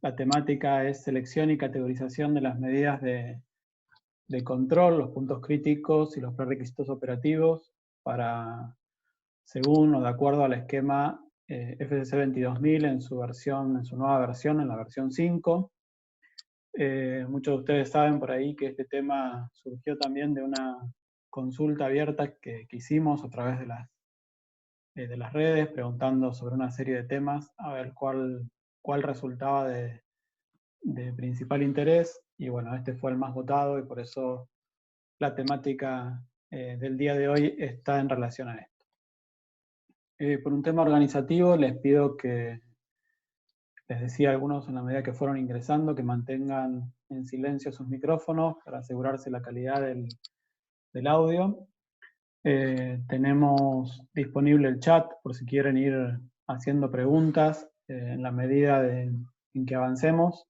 La temática es selección y categorización de las medidas de control, los puntos críticos y los prerequisitos operativos para, según o de acuerdo al esquema FCC 22000 en su nueva versión, en la versión 5. Muchos de ustedes saben por ahí que este tema surgió también de una consulta abierta que hicimos a través de las redes, preguntando sobre una serie de temas, a ver cuál resultaba de principal interés, y bueno, este fue el más votado, y por eso la temática del día de hoy está en relación a esto. Por un tema organizativo, les pido que, les decía a algunos en la medida que fueron ingresando, que mantengan en silencio sus micrófonos para asegurarse la calidad del audio. Tenemos disponible el chat por si quieren ir haciendo preguntas en la medida en que avancemos.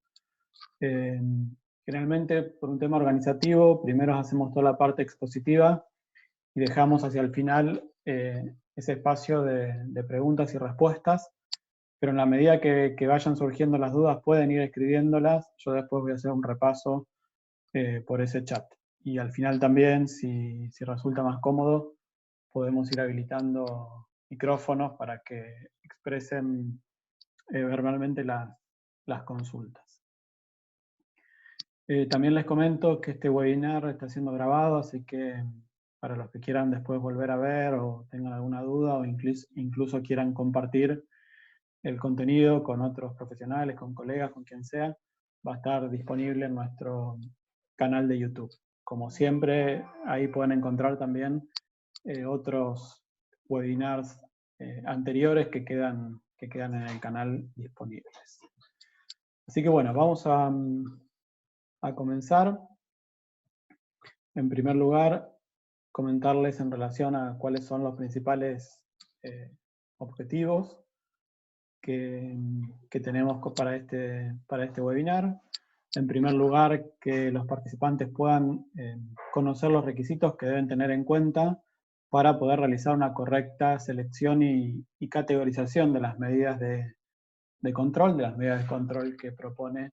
Generalmente, por un tema organizativo, primero hacemos toda la parte expositiva y dejamos hacia el final ese espacio de preguntas y respuestas, pero en la medida que vayan surgiendo las dudas pueden ir escribiéndolas. Yo después voy a hacer un repaso por ese chat. Y al final también, si resulta más cómodo, podemos ir habilitando micrófonos para que expresen verbalmente las consultas. También les comento que este webinar está siendo grabado, así que para los que quieran después volver a ver o tengan alguna duda o incluso quieran compartir el contenido con otros profesionales, con colegas, con quien sea, va a estar disponible en nuestro canal de YouTube. Como siempre, ahí pueden encontrar también otros webinars anteriores que quedan en el canal disponibles. Así que bueno, vamos a comenzar. En primer lugar, comentarles en relación a cuáles son los principales objetivos que tenemos para este webinar. En primer lugar, que los participantes puedan conocer los requisitos que deben tener en cuenta para poder realizar una correcta selección y categorización de las medidas de control, que propone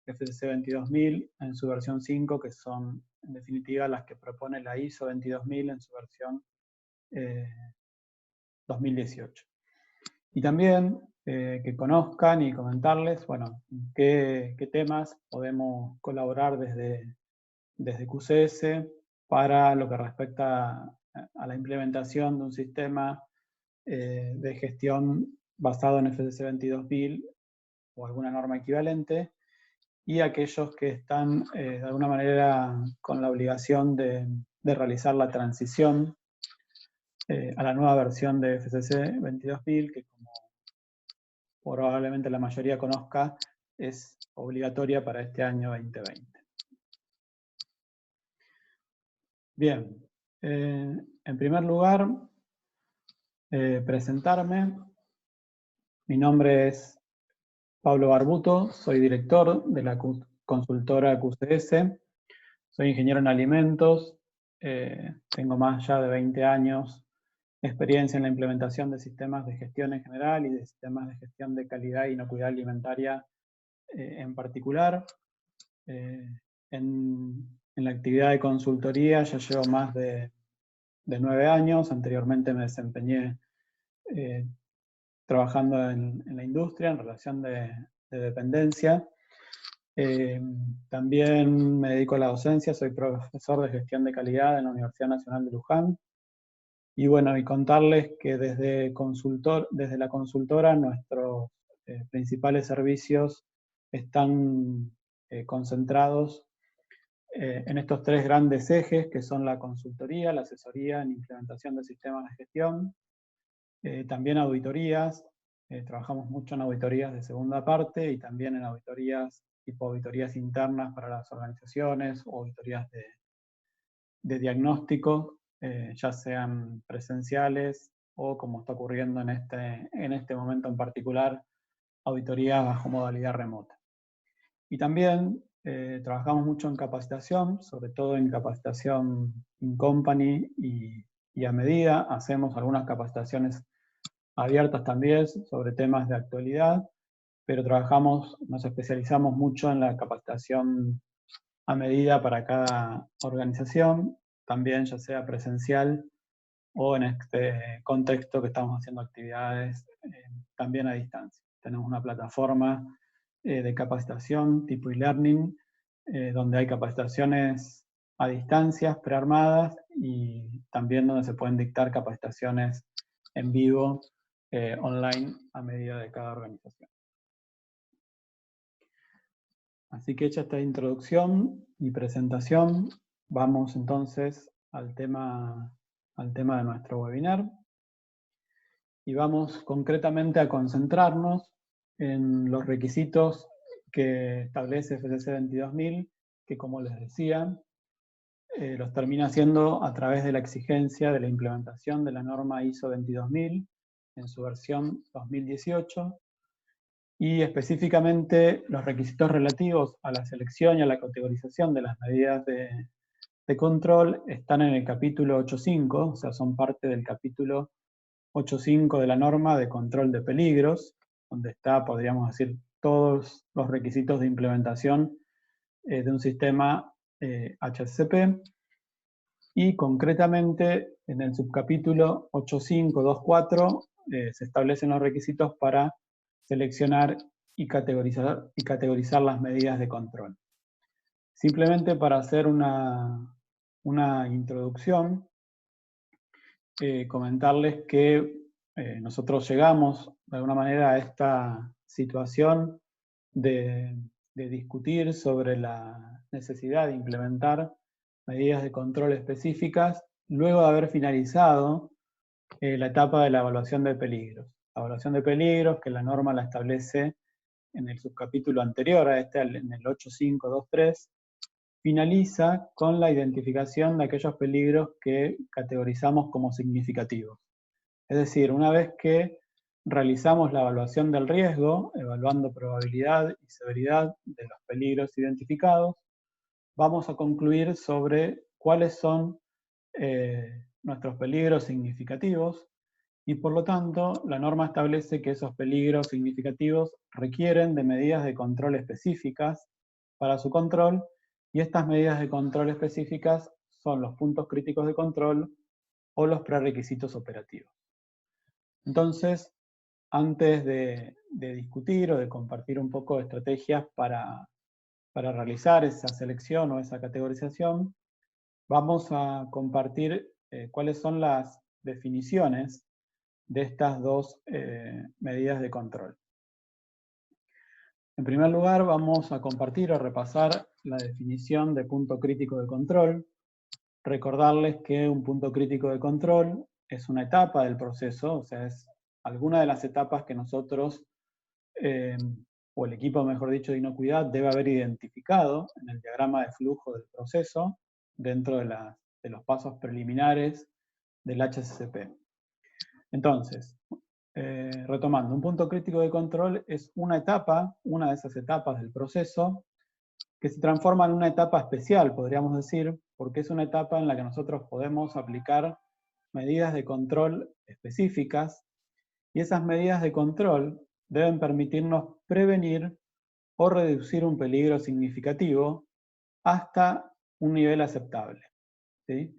FCC 22000 en su versión 5, que son en definitiva las que propone la ISO 22000 en su versión 2018. Y también que conozcan y comentarles, bueno, qué temas podemos colaborar desde QCS para lo que respecta a la implementación de un sistema de gestión basado en FCC 22000 o alguna norma equivalente, y aquellos que están de alguna manera con la obligación de realizar la transición a la nueva versión de FCC 22000, que como probablemente la mayoría conozca, es obligatoria para este año 2020. Bien, en primer lugar, presentarme. Mi nombre es Pablo Barbuto, soy director de la consultora QCS, soy ingeniero en alimentos, tengo más ya de 20 años de experiencia en la implementación de sistemas de gestión en general y de sistemas de gestión de calidad e inocuidad alimentaria en particular. En la actividad de consultoría ya llevo más de 9 años, anteriormente me desempeñé trabajando en la industria en relación de dependencia. También me dedico a la docencia, soy profesor de gestión de calidad en la Universidad Nacional de Luján. Y bueno, y contarles que desde la consultora nuestros principales servicios están concentrados en estos 3 grandes ejes, que son la consultoría, la asesoría en implementación de sistemas de gestión, también auditorías. Trabajamos mucho en auditorías de segunda parte y también en auditorías tipo auditorías internas para las organizaciones o auditorías de diagnóstico, ya sean presenciales o, como está ocurriendo en este momento en particular, auditorías bajo modalidad remota. Y también trabajamos mucho en capacitación, sobre todo en capacitación in company y a medida. Hacemos algunas capacitaciones abiertas también sobre temas de actualidad, pero nos especializamos mucho en la capacitación a medida para cada organización, también ya sea presencial o en este contexto que estamos haciendo actividades también a distancia. Tenemos una plataforma de capacitación tipo e-learning, donde hay capacitaciones a distancia, prearmadas, y también donde se pueden dictar capacitaciones en vivo, online, a medida de cada organización. Así que hecha esta introducción y presentación, vamos entonces al tema de nuestro webinar. Y vamos concretamente a concentrarnos en los requisitos que establece FCC 22000, que como les decía, los termina haciendo a través de la exigencia de la implementación de la norma ISO 22000 en su versión 2018, y específicamente los requisitos relativos a la selección y a la categorización de las medidas de control están en el capítulo 8.5, o sea, son parte del capítulo 8.5 de la norma de control de peligros, donde está, podríamos decir, todos los requisitos de implementación de un sistema HACCP, y concretamente en el subcapítulo 8.5.2.4 se establecen los requisitos para seleccionar y categorizar las medidas de control. Simplemente para hacer una introducción, comentarles que nosotros llegamos de alguna manera a esta situación de discutir sobre la necesidad de implementar medidas de control específicas luego de haber finalizado la etapa de la evaluación de peligros. La evaluación de peligros, que la norma la establece en el subcapítulo anterior a este, en el 8.5.2.3, finaliza con la identificación de aquellos peligros que categorizamos como significativos. Es decir, una vez que realizamos la evaluación del riesgo, evaluando probabilidad y severidad de los peligros identificados, vamos a concluir sobre cuáles son nuestros peligros significativos, y por lo tanto la norma establece que esos peligros significativos requieren de medidas de control específicas para su control, y estas medidas de control específicas son los puntos críticos de control o los prerequisitos operativos. Entonces, antes de discutir o de compartir un poco de estrategias para realizar esa selección o esa categorización, vamos a compartir cuáles son las definiciones de estas dos medidas de control. En primer lugar, vamos a compartir o repasar la definición de punto crítico de control. Recordarles que un punto crítico de control es una etapa del proceso, o sea, es alguna de las etapas que nosotros, o el equipo, mejor dicho, de inocuidad, debe haber identificado en el diagrama de flujo del proceso dentro de los pasos preliminares del HACCP. Entonces, retomando, un punto crítico de control es una de esas etapas del proceso, que se transforma en una etapa especial, podríamos decir, porque es una etapa en la que nosotros podemos aplicar medidas de control específicas, y esas medidas de control deben permitirnos prevenir o reducir un peligro significativo hasta un nivel aceptable, ¿sí?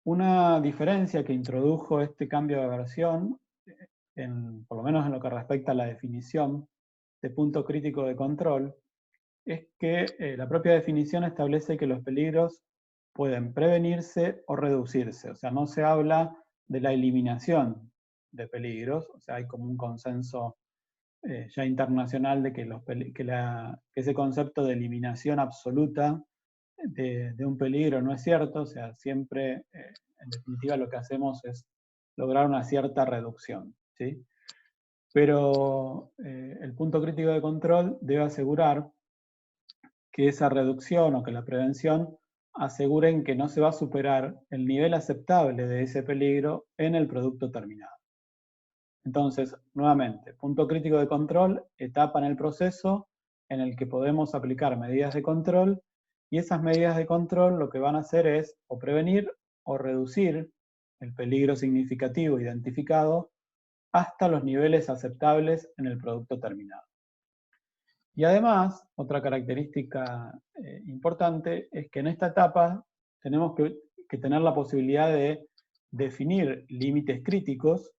Una diferencia que introdujo este cambio de versión, por lo menos en lo que respecta a la definición de punto crítico de control, es que la propia definición establece que los peligros pueden prevenirse o reducirse. O sea, no se habla de la eliminación de peligros, o sea, hay como un consenso ya internacional de que ese concepto de eliminación absoluta de un peligro no es cierto, o sea, siempre, en definitiva, lo que hacemos es lograr una cierta reducción, ¿sí? Pero el punto crítico de control debe asegurar que esa reducción o que la prevención aseguren que no se va a superar el nivel aceptable de ese peligro en el producto terminado. Entonces, nuevamente, punto crítico de control, etapa en el proceso en el que podemos aplicar medidas de control, y esas medidas de control lo que van a hacer es o prevenir o reducir el peligro significativo identificado hasta los niveles aceptables en el producto terminado. Y además, otra característica importante es que en esta etapa tenemos que tener la posibilidad de definir límites críticos,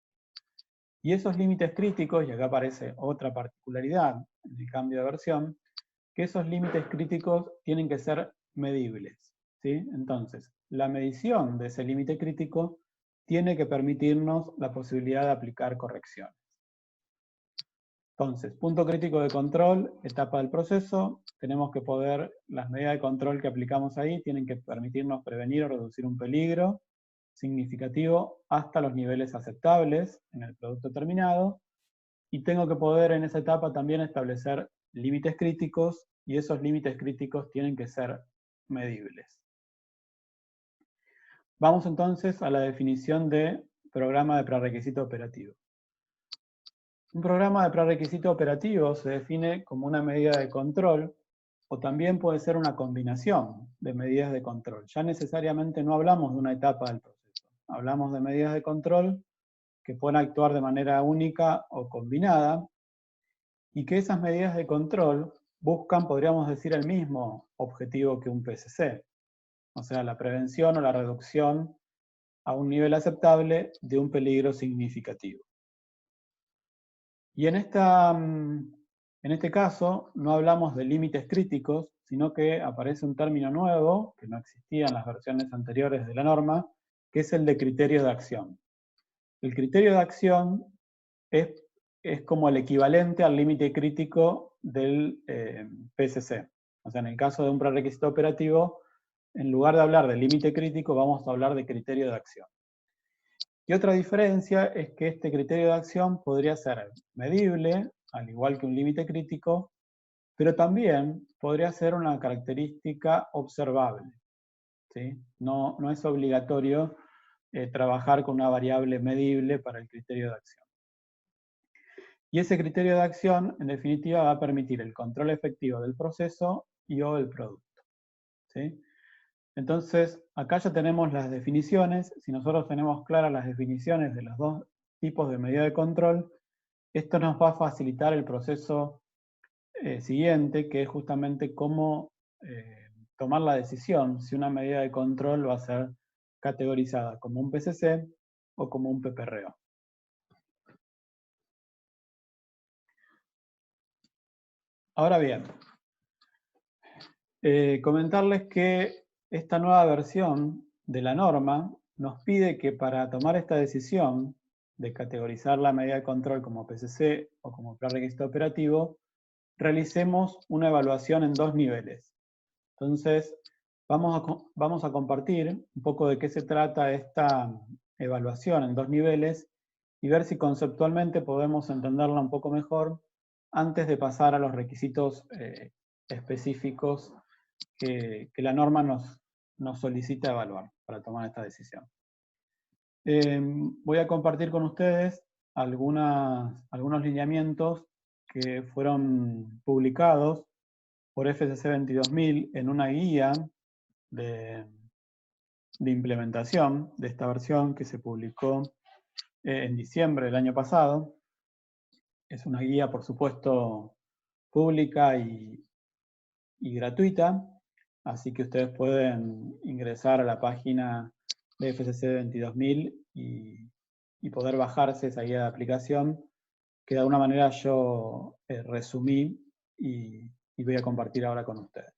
y esos límites críticos, y acá aparece otra particularidad en el cambio de versión, que esos límites críticos tienen que ser medibles, ¿sí? Entonces, la medición de ese límite crítico tiene que permitirnos la posibilidad de aplicar correcciones. Entonces, punto crítico de control, etapa del proceso, tenemos que poder, las medidas de control que aplicamos ahí tienen que permitirnos prevenir o reducir un peligro significativo hasta los niveles aceptables en el producto terminado, y tengo que poder en esa etapa también establecer límites críticos, y esos límites críticos tienen que ser medibles. Vamos entonces a la definición de programa de prerequisito operativo. Un programa de prerequisito operativo se define como una medida de control, o también puede ser una combinación de medidas de control. Ya necesariamente no hablamos de una etapa del proceso, hablamos de medidas de control que pueden actuar de manera única o combinada, y que esas medidas de control buscan, podríamos decir, el mismo objetivo que un PSC, o sea, la prevención o la reducción a un nivel aceptable de un peligro significativo. Y en este caso no hablamos de límites críticos, sino que aparece un término nuevo, que no existía en las versiones anteriores de la norma, que es el de criterio de acción. El criterio de acción es como el equivalente al límite crítico del PSC. O sea, en el caso de un prerequisito operativo, en lugar de hablar de límite crítico, vamos a hablar de criterio de acción. Y otra diferencia es que este criterio de acción podría ser medible, al igual que un límite crítico, pero también podría ser una característica observable, ¿sí? No es obligatorio trabajar con una variable medible para el criterio de acción. Y ese criterio de acción, en definitiva, va a permitir el control efectivo del proceso y o del producto, ¿sí? Entonces, acá ya tenemos las definiciones. Si nosotros tenemos claras las definiciones de los dos tipos de medida de control, esto nos va a facilitar el proceso siguiente, que es justamente cómo tomar la decisión si una medida de control va a ser categorizada como un PCC o como un PPRO. Ahora bien, comentarles que esta nueva versión de la norma nos pide que para tomar esta decisión de categorizar la medida de control como PCC o como prerequisito operativo, realicemos una evaluación en dos niveles. Entonces, vamos a compartir un poco de qué se trata esta evaluación en dos niveles y ver si conceptualmente podemos entenderla un poco mejor antes de pasar a los requisitos específicos que la norma nos solicita evaluar para tomar esta decisión. Voy a compartir con ustedes algunos lineamientos que fueron publicados por FCC 22000 en una guía de implementación de esta versión que se publicó en diciembre del año pasado. Es una guía, por supuesto, pública y gratuita, así que ustedes pueden ingresar a la página de FCC 22000 y poder bajarse esa guía de aplicación, que de alguna manera yo resumí y voy a compartir ahora con ustedes.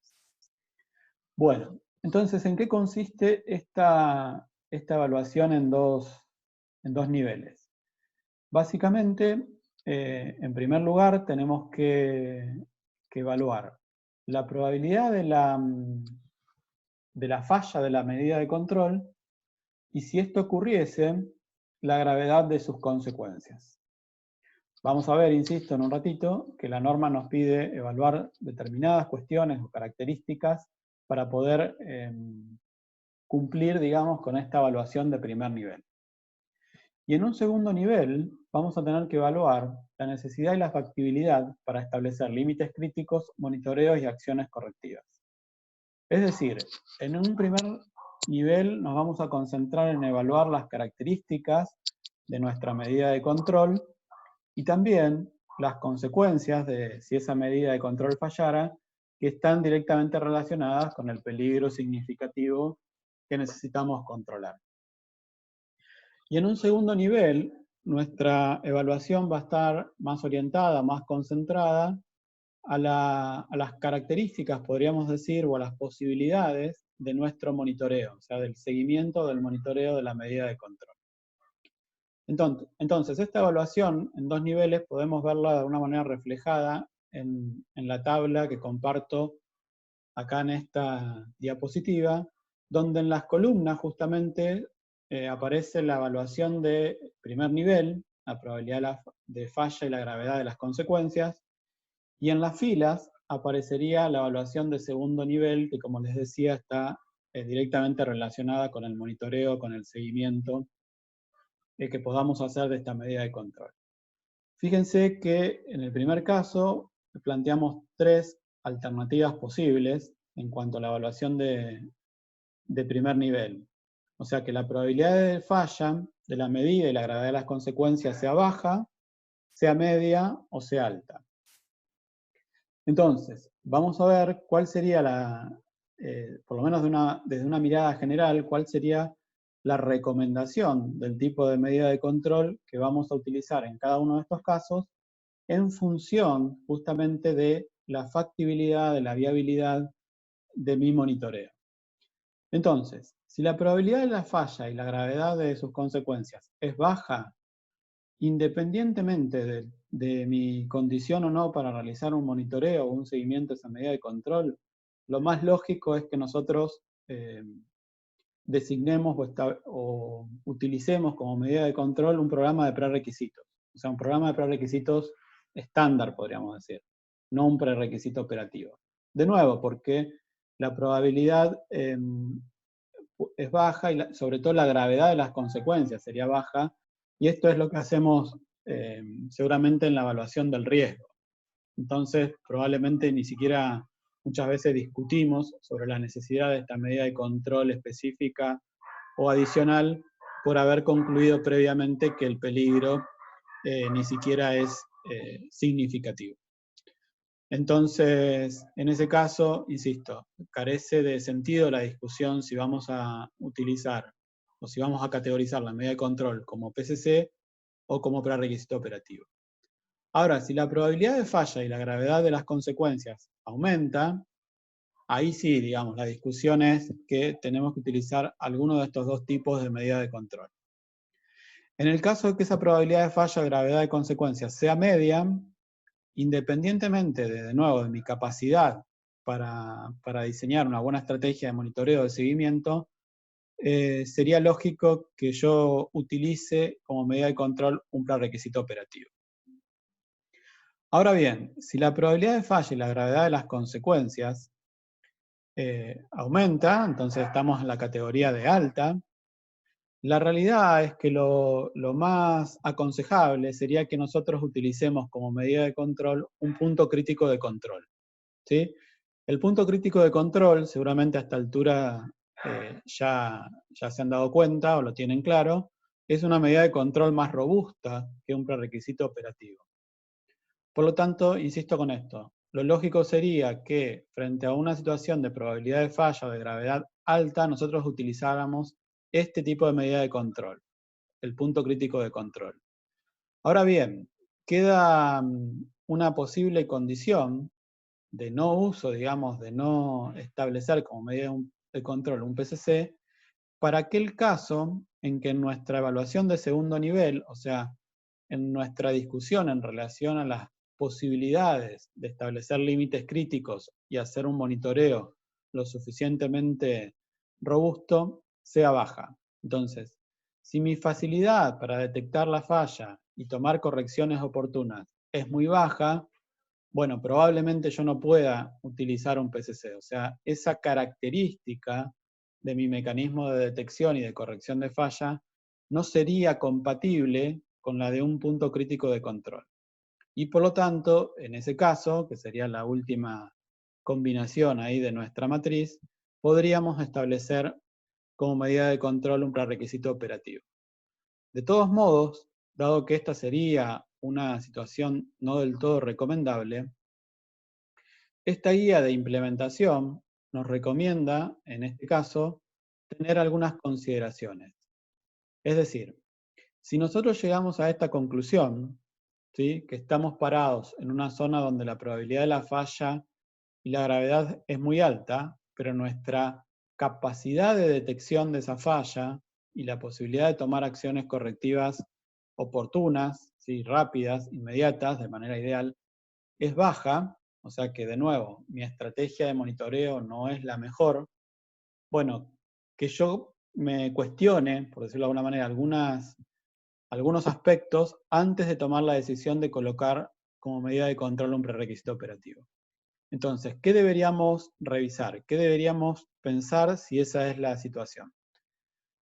Bueno, entonces, ¿en qué consiste esta evaluación en dos niveles? Básicamente, en primer lugar, tenemos que evaluar la probabilidad de la falla de la medida de control, y si esto ocurriese, la gravedad de sus consecuencias. Vamos a ver, insisto, en un ratito, que la norma nos pide evaluar determinadas cuestiones o características para poder cumplir, digamos, con esta evaluación de primer nivel. Y en un segundo nivel, vamos a tener que evaluar la necesidad y la factibilidad para establecer límites críticos, monitoreos y acciones correctivas. Es decir, en un primer nivel nos vamos a concentrar en evaluar las características de nuestra medida de control y también las consecuencias de si esa medida de control fallara, que están directamente relacionadas con el peligro significativo que necesitamos controlar. Y en un segundo nivel, nuestra evaluación va a estar más orientada, más concentrada a las características, podríamos decir, o a las posibilidades de nuestro monitoreo, o sea, del seguimiento del monitoreo de la medida de control. Entonces, esta evaluación en dos niveles podemos verla de una manera reflejada en la tabla que comparto acá en esta diapositiva, donde en las columnas justamente aparece la evaluación de primer nivel, la probabilidad de falla y la gravedad de las consecuencias, y en las filas aparecería la evaluación de segundo nivel, que como les decía está directamente relacionada con el monitoreo, con el seguimiento que podamos hacer de esta medida de control. Fíjense que en el primer caso planteamos tres alternativas posibles en cuanto a la evaluación de primer nivel. O sea que la probabilidad de falla de la medida y la gravedad de las consecuencias sea baja, sea media o sea alta. Entonces, vamos a ver cuál sería por lo menos desde una mirada general, cuál sería la recomendación del tipo de medida de control que vamos a utilizar en cada uno de estos casos en función justamente de la factibilidad, de la viabilidad de mi monitoreo. Entonces, si la probabilidad de la falla y la gravedad de sus consecuencias es baja, independientemente de mi condición o no para realizar un monitoreo o un seguimiento de esa medida de control, lo más lógico es que nosotros designemos o utilicemos como medida de control un programa de prerequisitos. O sea, un programa de prerequisitos estándar, podríamos decir, no un prerequisito operativo. De nuevo, porque la probabilidad es baja y sobre todo la gravedad de las consecuencias sería baja, y esto es lo que hacemos seguramente en la evaluación del riesgo. Entonces, probablemente ni siquiera muchas veces discutimos sobre la necesidad de esta medida de control específica o adicional por haber concluido previamente que el peligro ni siquiera es significativo. Entonces, en ese caso, insisto, carece de sentido la discusión si vamos a utilizar o si vamos a categorizar la medida de control como PCC o como prerequisito operativo. Ahora, si la probabilidad de falla y la gravedad de las consecuencias aumenta, ahí sí, digamos, la discusión es que tenemos que utilizar alguno de estos dos tipos de medida de control. En el caso de que esa probabilidad de falla o gravedad de consecuencias sea media, independientemente de nuevo, de mi capacidad para diseñar una buena estrategia de monitoreo de seguimiento, sería lógico que yo utilice como medida de control un prerequisito operativo. Ahora bien, si la probabilidad de falla y la gravedad de las consecuencias aumenta, entonces estamos en la categoría de alta, la realidad es que lo más aconsejable sería que nosotros utilicemos como medida de control un punto crítico de control, ¿sí? El punto crítico de control, seguramente a esta altura ya se han dado cuenta o lo tienen claro, es una medida de control más robusta que un prerequisito operativo. Por lo tanto, insisto con esto, lo lógico sería que frente a una situación de probabilidad de falla o de gravedad alta, nosotros utilizáramos este tipo de medida de control, el punto crítico de control. Ahora bien, queda una posible condición de no uso, digamos, de no establecer como medida de control un PCC, para aquel caso en que en nuestra evaluación de segundo nivel, o sea, en nuestra discusión en relación a las posibilidades de establecer límites críticos y hacer un monitoreo lo suficientemente robusto, sea baja. Entonces, si mi facilidad para detectar la falla y tomar correcciones oportunas es muy baja, bueno, probablemente yo no pueda utilizar un PCC. O sea, esa característica de mi mecanismo de detección y de corrección de falla no sería compatible con la de un punto crítico de control. Y por lo tanto, en ese caso, que sería la última combinación ahí de nuestra matriz, podríamos establecer como medida de control un prerequisito operativo. De todos modos, dado que esta sería una situación no del todo recomendable, esta guía de implementación nos recomienda, en este caso, tener algunas consideraciones. Es decir, si nosotros llegamos a esta conclusión, ¿sí?, que estamos parados en una zona donde la probabilidad de la falla y la gravedad es muy alta, pero nuestra capacidad de detección de esa falla y la posibilidad de tomar acciones correctivas oportunas, ¿sí?, rápidas, inmediatas, de manera ideal, es baja, o sea que de nuevo, mi estrategia de monitoreo no es la mejor, bueno, que yo me cuestione, por decirlo de alguna manera, algunos aspectos antes de tomar la decisión de colocar como medida de control un prerequisito operativo. Entonces, ¿qué deberíamos revisar? ¿Qué deberíamos pensar si esa es la situación?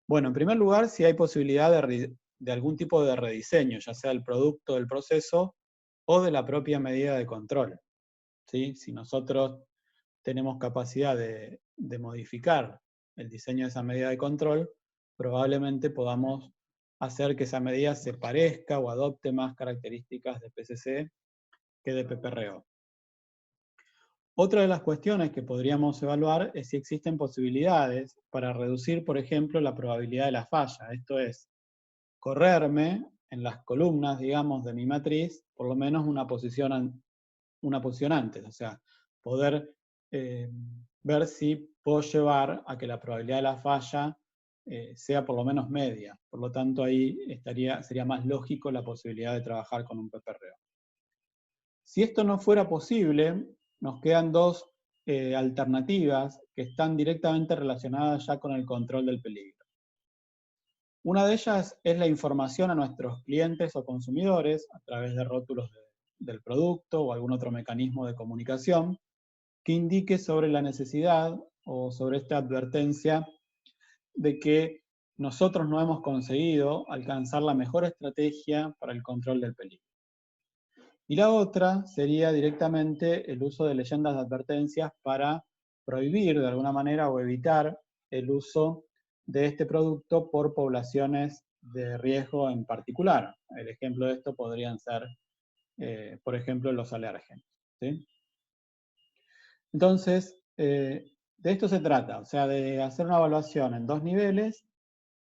Bueno, en primer lugar, si hay posibilidad de algún tipo de rediseño, ya sea del producto del proceso o de la propia medida de control, ¿sí? Si nosotros tenemos capacidad de modificar el diseño de esa medida de control, probablemente podamos hacer que esa medida se parezca o adopte más características de PCC que de PPRO. Otra de las cuestiones que podríamos evaluar es si existen posibilidades para reducir, por ejemplo, la probabilidad de la falla. Esto es, correrme en las columnas, digamos, de mi matriz, por lo menos una posición antes. O sea, poder ver si puedo llevar a que la probabilidad de la falla sea por lo menos media. Por lo tanto, ahí sería más lógico la posibilidad de trabajar con un PPRO. Si esto no fuera posible, nos quedan dos alternativas que están directamente relacionadas ya con el control del peligro. Una de ellas es la información a nuestros clientes o consumidores a través de rótulos del producto o algún otro mecanismo de comunicación que indique sobre la necesidad o sobre esta advertencia de que nosotros no hemos conseguido alcanzar la mejor estrategia para el control del peligro. Y la otra sería directamente el uso de leyendas de advertencias para prohibir de alguna manera o evitar el uso de este producto por poblaciones de riesgo en particular. El ejemplo de esto podrían ser, por ejemplo, los alérgenos, ¿sí? Entonces, de esto se trata, o sea, de hacer una evaluación en dos niveles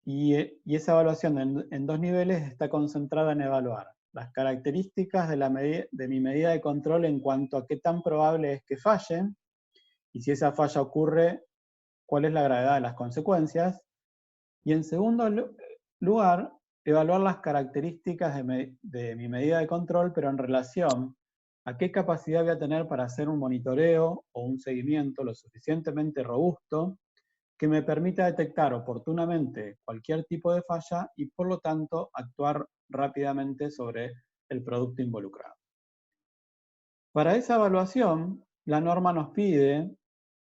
y esa evaluación en dos niveles está concentrada en evaluar las características de mi medida de control en cuanto a qué tan probable es que fallen, y si esa falla ocurre, cuál es la gravedad de las consecuencias. Y en segundo lugar, evaluar las características de mi medida de control, pero en relación a qué capacidad voy a tener para hacer un monitoreo o un seguimiento lo suficientemente robusto que me permita detectar oportunamente cualquier tipo de falla y por lo tanto actuar rápidamente sobre el producto involucrado. Para esa evaluación, la norma nos pide,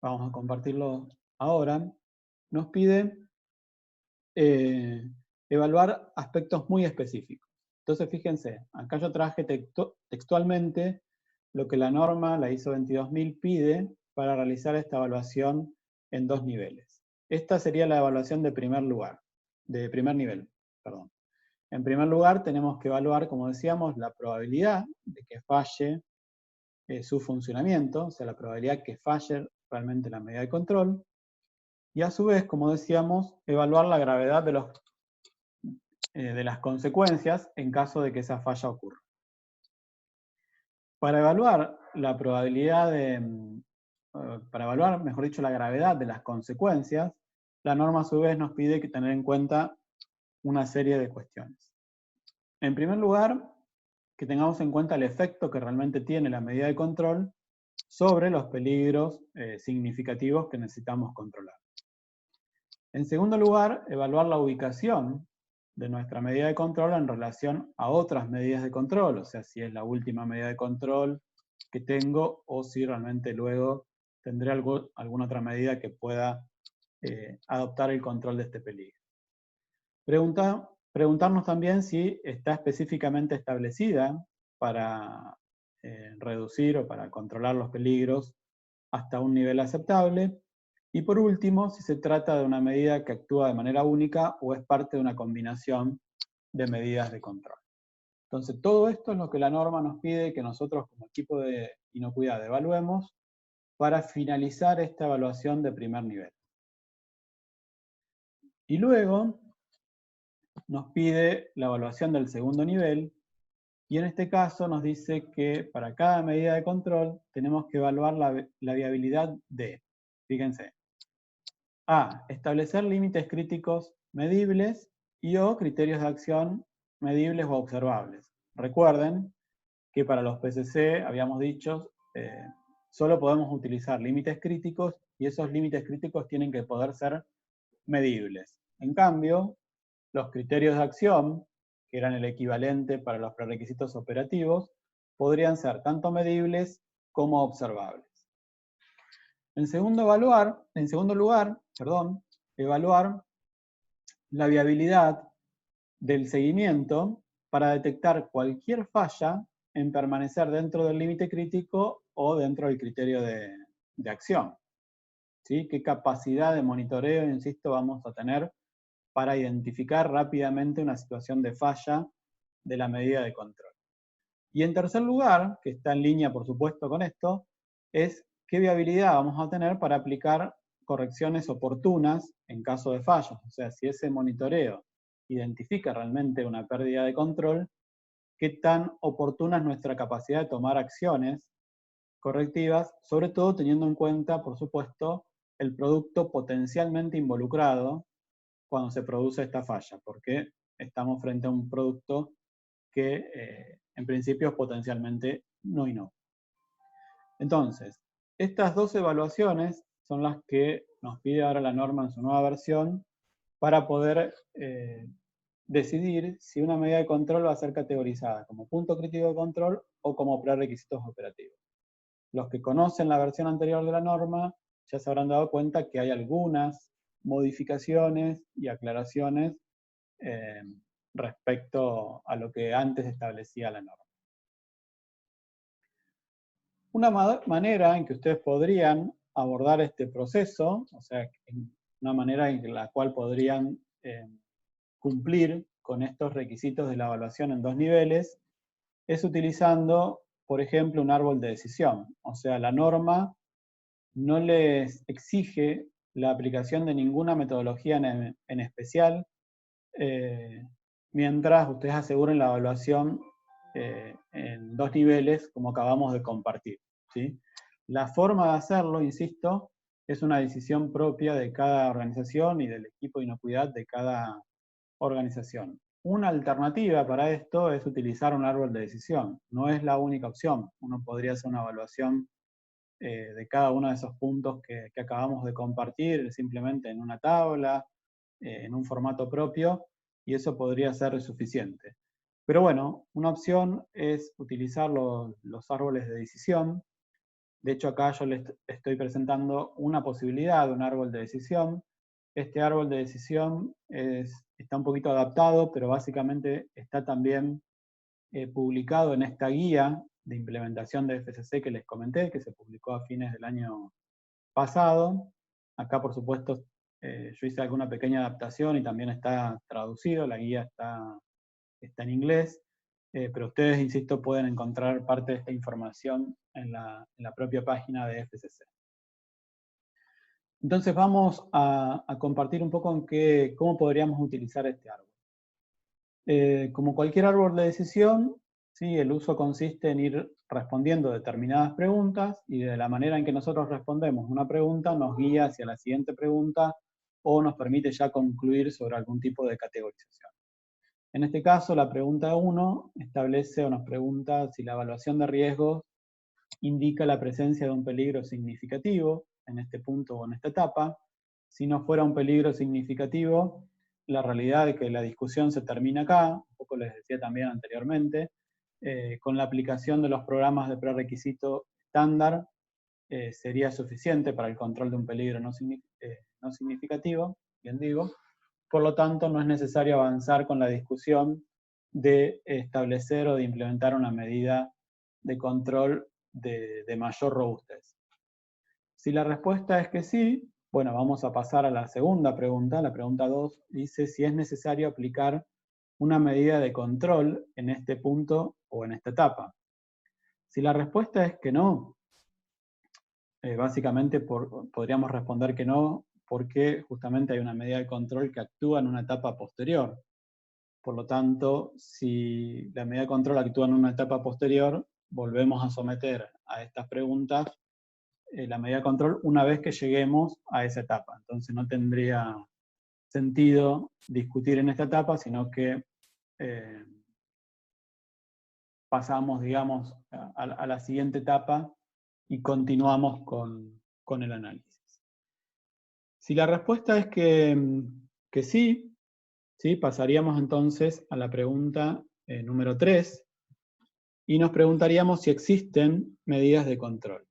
vamos a compartirlo ahora, nos pide evaluar aspectos muy específicos. Entonces fíjense, acá yo traje textualmente lo que la norma, la ISO 22000, pide para realizar esta evaluación en dos niveles. Esta sería la evaluación de primer nivel, perdón. En primer lugar, tenemos que evaluar, como decíamos, la probabilidad de que falle su funcionamiento, o sea, la probabilidad que falle realmente la medida de control, y a su vez, como decíamos, evaluar la gravedad de las consecuencias en caso de que esa falla ocurra. Para evaluar la probabilidad para evaluar, mejor dicho, la gravedad de las consecuencias, la norma a su vez nos pide que tener en cuenta una serie de cuestiones. En primer lugar, que tengamos en cuenta el efecto que realmente tiene la medida de control sobre los peligros significativos que necesitamos controlar. En segundo lugar, evaluar la ubicación de nuestra medida de control en relación a otras medidas de control, o sea, si es la última medida de control que tengo o si realmente luego tendré alguna otra medida que pueda adoptar el control de este peligro. Preguntarnos también si está específicamente establecida para reducir o para controlar los peligros hasta un nivel aceptable. Y por último, si se trata de una medida que actúa de manera única o es parte de una combinación de medidas de control. Entonces, todo esto es lo que la norma nos pide que nosotros como equipo de inocuidad evaluemos para finalizar esta evaluación de primer nivel. Y luego nos pide la evaluación del segundo nivel, y en este caso nos dice que para cada medida de control tenemos que evaluar la viabilidad de, fíjense, A, establecer límites críticos medibles y o criterios de acción medibles o observables. Recuerden que para los PCC, habíamos dicho, solo podemos utilizar límites críticos y esos límites críticos tienen que poder ser medibles. En cambio, los criterios de acción, que eran el equivalente para los prerequisitos operativos, podrían ser tanto medibles como observables. En segundo lugar, evaluar la viabilidad del seguimiento para detectar cualquier falla en permanecer dentro del límite crítico o dentro del criterio de acción. ¿Sí? ¿Qué capacidad de monitoreo, insisto, vamos a tener para identificar rápidamente una situación de falla de la medida de control? Y en tercer lugar, que está en línea por supuesto con esto, es qué viabilidad vamos a tener para aplicar correcciones oportunas en caso de fallos. O sea, si ese monitoreo identifica realmente una pérdida de control, qué tan oportuna es nuestra capacidad de tomar acciones correctivas, sobre todo teniendo en cuenta, por supuesto, el producto potencialmente involucrado cuando se produce esta falla, porque estamos frente a un producto que en principio es potencialmente no inocuo. Entonces, estas dos evaluaciones son las que nos pide ahora la norma en su nueva versión para poder decidir si una medida de control va a ser categorizada como punto crítico de control o como prerequisitos operativos. Los que conocen la versión anterior de la norma ya se habrán dado cuenta que hay algunas modificaciones y aclaraciones respecto a lo que antes establecía la norma. Una manera en que ustedes podrían abordar este proceso, o sea, una manera en la cual podrían cumplir con estos requisitos de la evaluación en dos niveles, es utilizando, por ejemplo, un árbol de decisión. O sea, la norma no les exige la aplicación de ninguna metodología en especial, mientras ustedes aseguren la evaluación en dos niveles, como acabamos de compartir, ¿sí? La forma de hacerlo, insisto, es una decisión propia de cada organización y del equipo de inocuidad de cada organización. Una alternativa para esto es utilizar un árbol de decisión. No es la única opción. Uno podría hacer una evaluación de cada uno de esos puntos que acabamos de compartir, simplemente en una tabla, en un formato propio, y eso podría ser suficiente. Pero bueno, una opción es utilizar los árboles de decisión. De hecho, acá yo les estoy presentando una posibilidad de un árbol de decisión. Este árbol de decisión está un poquito adaptado, pero básicamente está también publicado en esta guía de implementación de FCC que les comenté, que se publicó a fines del año pasado. Acá, por supuesto, yo hice alguna pequeña adaptación y también está traducido, la guía está en inglés, pero ustedes, insisto, pueden encontrar parte de esta información en la propia página de FCC. Entonces vamos a compartir un poco cómo podríamos utilizar este árbol. Como cualquier árbol de decisión, ¿sí? El uso consiste en ir respondiendo determinadas preguntas y de la manera en que nosotros respondemos una pregunta nos guía hacia la siguiente pregunta o nos permite ya concluir sobre algún tipo de categorización. En este caso, la pregunta 1 establece o nos pregunta si la evaluación de riesgos indica la presencia de un peligro significativo en este punto o en esta etapa. Si no fuera un peligro significativo, la realidad es que la discusión se termina acá, un poco les decía también anteriormente, con la aplicación de los programas de prerequisito estándar sería suficiente para el control de un peligro no significativo, bien digo. Por lo tanto, no es necesario avanzar con la discusión de establecer o de implementar una medida de control de mayor robustez. Si la respuesta es que sí, bueno, vamos a pasar a la segunda pregunta. La pregunta 2 dice si es necesario aplicar una medida de control en este punto o en esta etapa? Si la respuesta es que no, básicamente podríamos responder que no, porque justamente hay una medida de control que actúa en una etapa posterior. Por lo tanto, si la medida de control actúa en una etapa posterior, volvemos a someter a estas preguntas la medida de control una vez que lleguemos a esa etapa. Entonces no tendría sentido discutir en esta etapa, sino que pasamos, digamos, a la siguiente etapa y continuamos con el análisis. Si la respuesta es que sí, pasaríamos entonces a la pregunta número 3 y nos preguntaríamos si existen medidas de control.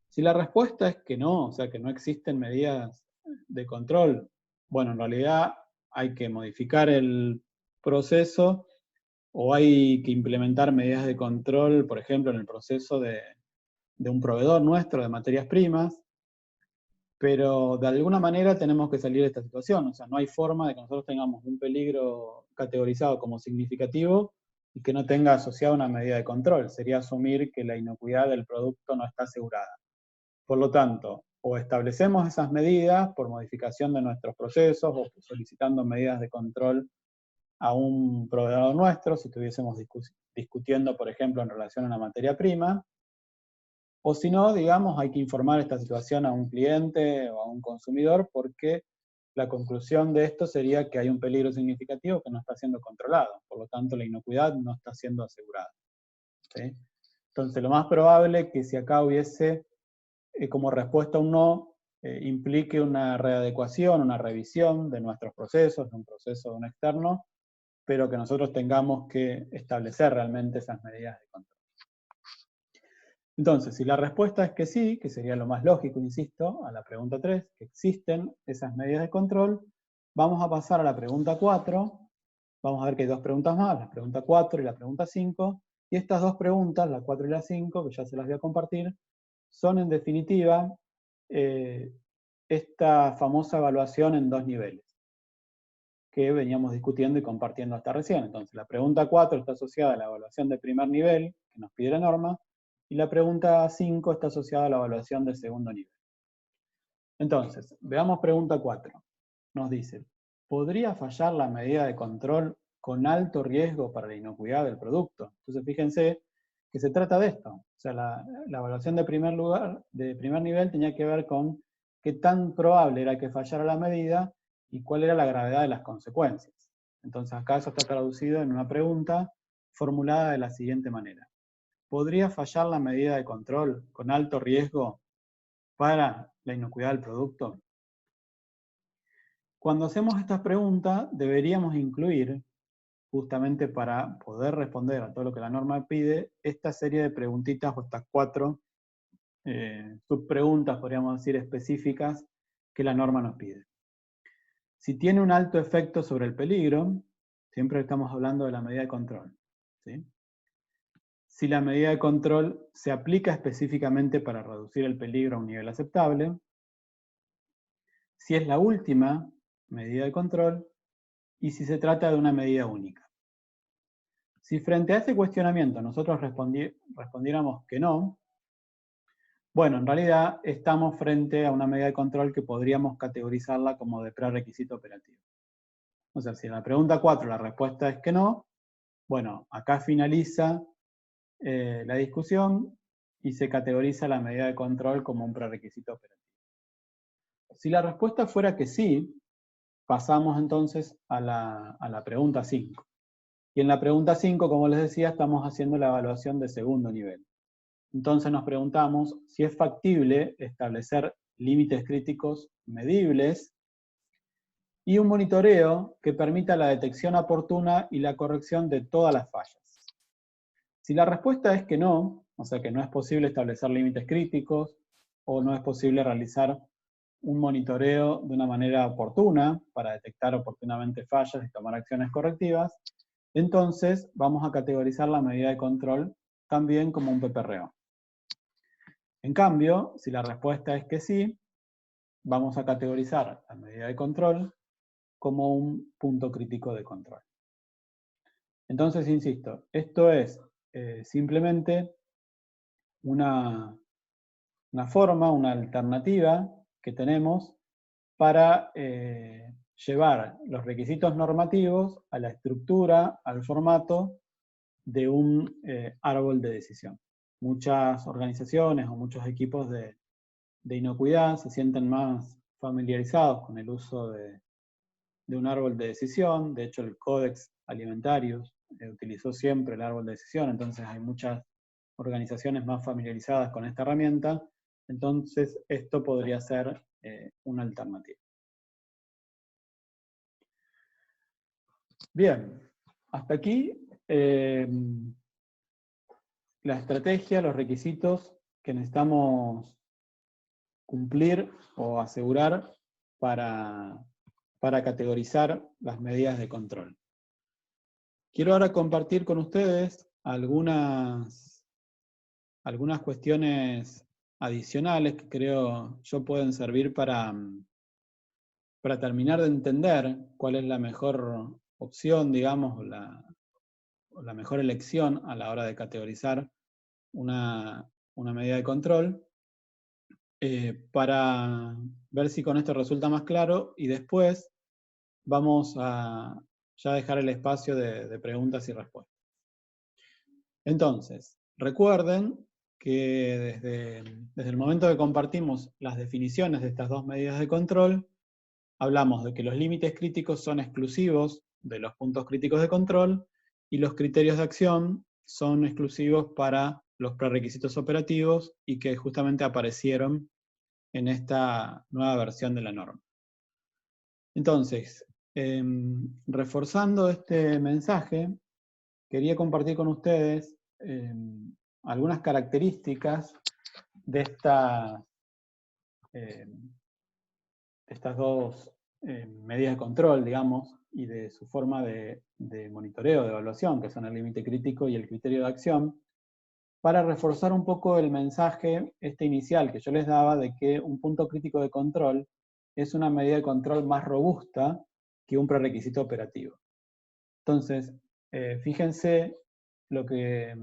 Si la respuesta es que no, o sea que no existen medidas de control, bueno, en realidad hay que modificar el proceso o hay que implementar medidas de control, por ejemplo, en el proceso de un proveedor nuestro de materias primas, pero de alguna manera tenemos que salir de esta situación, o sea, no hay forma de que nosotros tengamos un peligro categorizado como significativo y que no tenga asociada una medida de control. Sería asumir que la inocuidad del producto no está asegurada. Por lo tanto, o establecemos esas medidas por modificación de nuestros procesos o solicitando medidas de control a un proveedor nuestro, si estuviésemos discutiendo, por ejemplo, en relación a una materia prima, o si no, digamos, hay que informar esta situación a un cliente o a un consumidor porque la conclusión de esto sería que hay un peligro significativo que no está siendo controlado, por lo tanto la inocuidad no está siendo asegurada. ¿Sí? Entonces lo más probable es que si acá hubiese como respuesta a un no, implique una readecuación, una revisión de nuestros procesos, de un proceso de un externo, pero que nosotros tengamos que establecer realmente esas medidas de control. Entonces, si la respuesta es que sí, que sería lo más lógico, insisto, a la pregunta 3, que existen esas medidas de control, vamos a pasar a la pregunta 4, vamos a ver que hay dos preguntas más, la pregunta 4 y la pregunta 5, y estas dos preguntas, la 4 y la 5, que ya se las voy a compartir, son en definitiva esta famosa evaluación en dos niveles, que veníamos discutiendo y compartiendo hasta recién. Entonces, la pregunta 4 está asociada a la evaluación de primer nivel, que nos pide la norma, y la pregunta 5 está asociada a la evaluación de segundo nivel. Entonces, veamos pregunta 4. Nos dice, ¿podría fallar la medida de control con alto riesgo para la inocuidad del producto? Entonces, fíjense que se trata de esto. O sea, la evaluación de primer nivel tenía que ver con qué tan probable era que fallara la medida y cuál era la gravedad de las consecuencias. Entonces, acá eso está traducido en una pregunta formulada de la siguiente manera. ¿Podría fallar la medida de control con alto riesgo para la inocuidad del producto? Cuando hacemos estas preguntas, deberíamos incluir, justamente para poder responder a todo lo que la norma pide, esta serie de preguntitas o estas 4 subpreguntas, podríamos decir, específicas que la norma nos pide. Si tiene un alto efecto sobre el peligro, siempre estamos hablando de la medida de control, ¿sí? Si la medida de control se aplica específicamente para reducir el peligro a un nivel aceptable, si es la última medida de control y si se trata de una medida única. Si frente a este cuestionamiento nosotros respondiéramos que no, bueno, en realidad estamos frente a una medida de control que podríamos categorizarla como de prerequisito operativo. O sea, si en la pregunta 4 la respuesta es que no, bueno, acá finaliza la discusión y se categoriza la medida de control como un prerequisito operativo. Si la respuesta fuera que sí, pasamos entonces a la pregunta 5. Y en la pregunta 5, como les decía, estamos haciendo la evaluación de segundo nivel. Entonces nos preguntamos si es factible establecer límites críticos medibles y un monitoreo que permita la detección oportuna y la corrección de todas las fallas. Si la respuesta es que no, o sea que no es posible establecer límites críticos o no es posible realizar un monitoreo de una manera oportuna para detectar oportunamente fallas y tomar acciones correctivas, entonces vamos a categorizar la medida de control también como un PPRO. En cambio, si la respuesta es que sí, vamos a categorizar la medida de control como un punto crítico de control. Entonces, insisto, esto es simplemente una forma, una alternativa que tenemos para llevar los requisitos normativos a la estructura, al formato de un árbol de decisión. Muchas organizaciones o muchos equipos de inocuidad se sienten más familiarizados con el uso de un árbol de decisión. De hecho, el Codex Alimentarius utilizó siempre el árbol de decisión, entonces hay muchas organizaciones más familiarizadas con esta herramienta. Entonces, esto podría ser una alternativa. Bien, hasta aquí la estrategia, los requisitos que necesitamos cumplir o asegurar para categorizar las medidas de control. Quiero ahora compartir con ustedes algunas cuestiones adicionales que creo yo pueden servir para terminar de entender cuál es la mejor opción, digamos, o la mejor elección a la hora de categorizar una medida de control, para ver si con esto resulta más claro, y después vamos a ya dejar el espacio de preguntas y respuestas. Entonces, recuerden que desde el momento que compartimos las definiciones de estas dos medidas de control, hablamos de que los límites críticos son exclusivos de los puntos críticos de control y los criterios de acción son exclusivos para los prerequisitos operativos y que justamente aparecieron en esta nueva versión de la norma. Entonces, reforzando este mensaje, quería compartir con ustedes algunas características de estas dos medidas de control, digamos, y de su forma de monitoreo, de evaluación, que son el límite crítico y el criterio de acción, para reforzar un poco el mensaje inicial que yo les daba de que un punto crítico de control es una medida de control más robusta que un prerequisito operativo. Entonces, fíjense lo que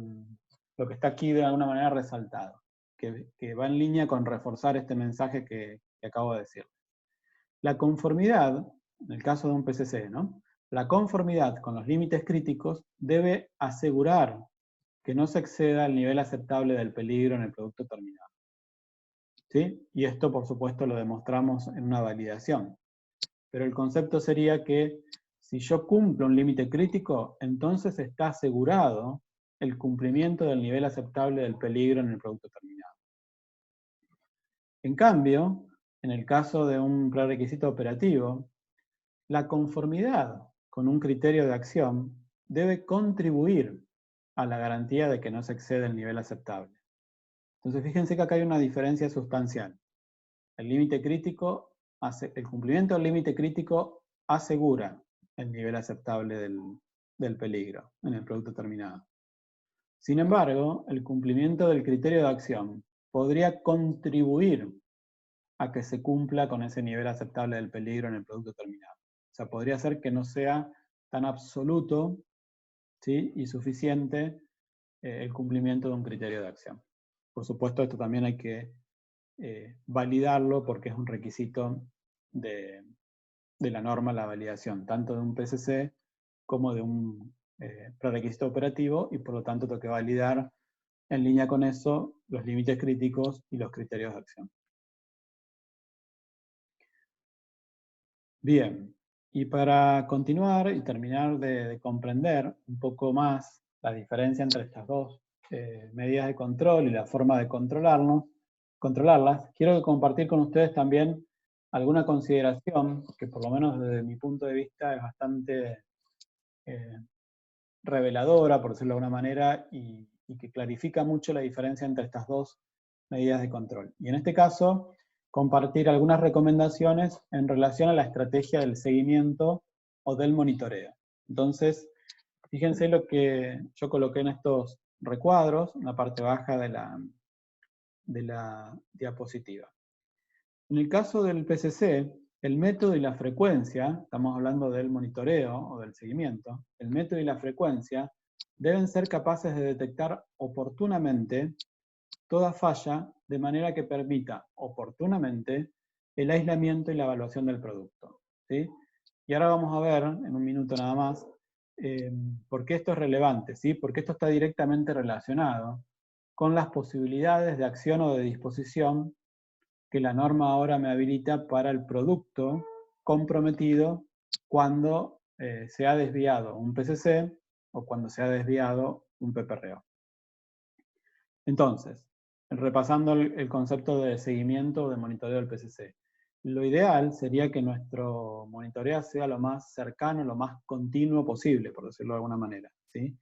está aquí de alguna manera resaltado, que va en línea con reforzar este mensaje que acabo de decir. La conformidad, en el caso de un PCC, ¿no? La conformidad con los límites críticos debe asegurar que no se exceda el nivel aceptable del peligro en el producto terminado. ¿Sí? Y esto, por supuesto, lo demostramos en una validación. Pero el concepto sería que si yo cumplo un límite crítico, entonces está asegurado el cumplimiento del nivel aceptable del peligro en el producto terminado. En cambio, en el caso de un prerequisito operativo, la conformidad con un criterio de acción debe contribuir a la garantía de que no se excede el nivel aceptable. Entonces fíjense que acá hay una diferencia sustancial. El límite crítico, el cumplimiento del límite crítico asegura el nivel aceptable del peligro en el producto terminado. Sin embargo, el cumplimiento del criterio de acción podría contribuir a que se cumpla con ese nivel aceptable del peligro en el producto terminado. O sea, podría ser que no sea tan absoluto, ¿sí?, y suficiente el cumplimiento de un criterio de acción. Por supuesto, esto también hay que validarlo porque es un requisito de la norma la validación, tanto de un PCC como de un prerequisito operativo, y por lo tanto tengo que validar en línea con eso los límites críticos y los criterios de acción. Bien, y para continuar y terminar de comprender un poco más la diferencia entre estas dos medidas de control y la forma de controlarlas, quiero compartir con ustedes también alguna consideración que, por lo menos desde mi punto de vista, es bastante reveladora, por decirlo de alguna manera, y que clarifica mucho la diferencia entre estas dos medidas de control. Y en este caso, compartir algunas recomendaciones en relación a la estrategia del seguimiento o del monitoreo. Entonces, fíjense lo que yo coloqué en estos recuadros, en la parte baja de la diapositiva. En el caso del PCC, el método y la frecuencia, estamos hablando del monitoreo o del seguimiento, el método y la frecuencia deben ser capaces de detectar oportunamente toda falla de manera que permita oportunamente el aislamiento y la evaluación del producto, ¿sí? Y ahora vamos a ver, en un minuto nada más, por qué esto es relevante, ¿sí? Porque esto está directamente relacionado con las posibilidades de acción o de disposición que la norma ahora me habilita para el producto comprometido cuando se ha desviado un PCC o cuando se ha desviado un PPRO. Entonces, repasando el concepto de seguimiento o de monitoreo del PCC. Lo ideal sería que nuestro monitoreo sea lo más cercano, lo más continuo posible, por decirlo de alguna manera, ¿sí?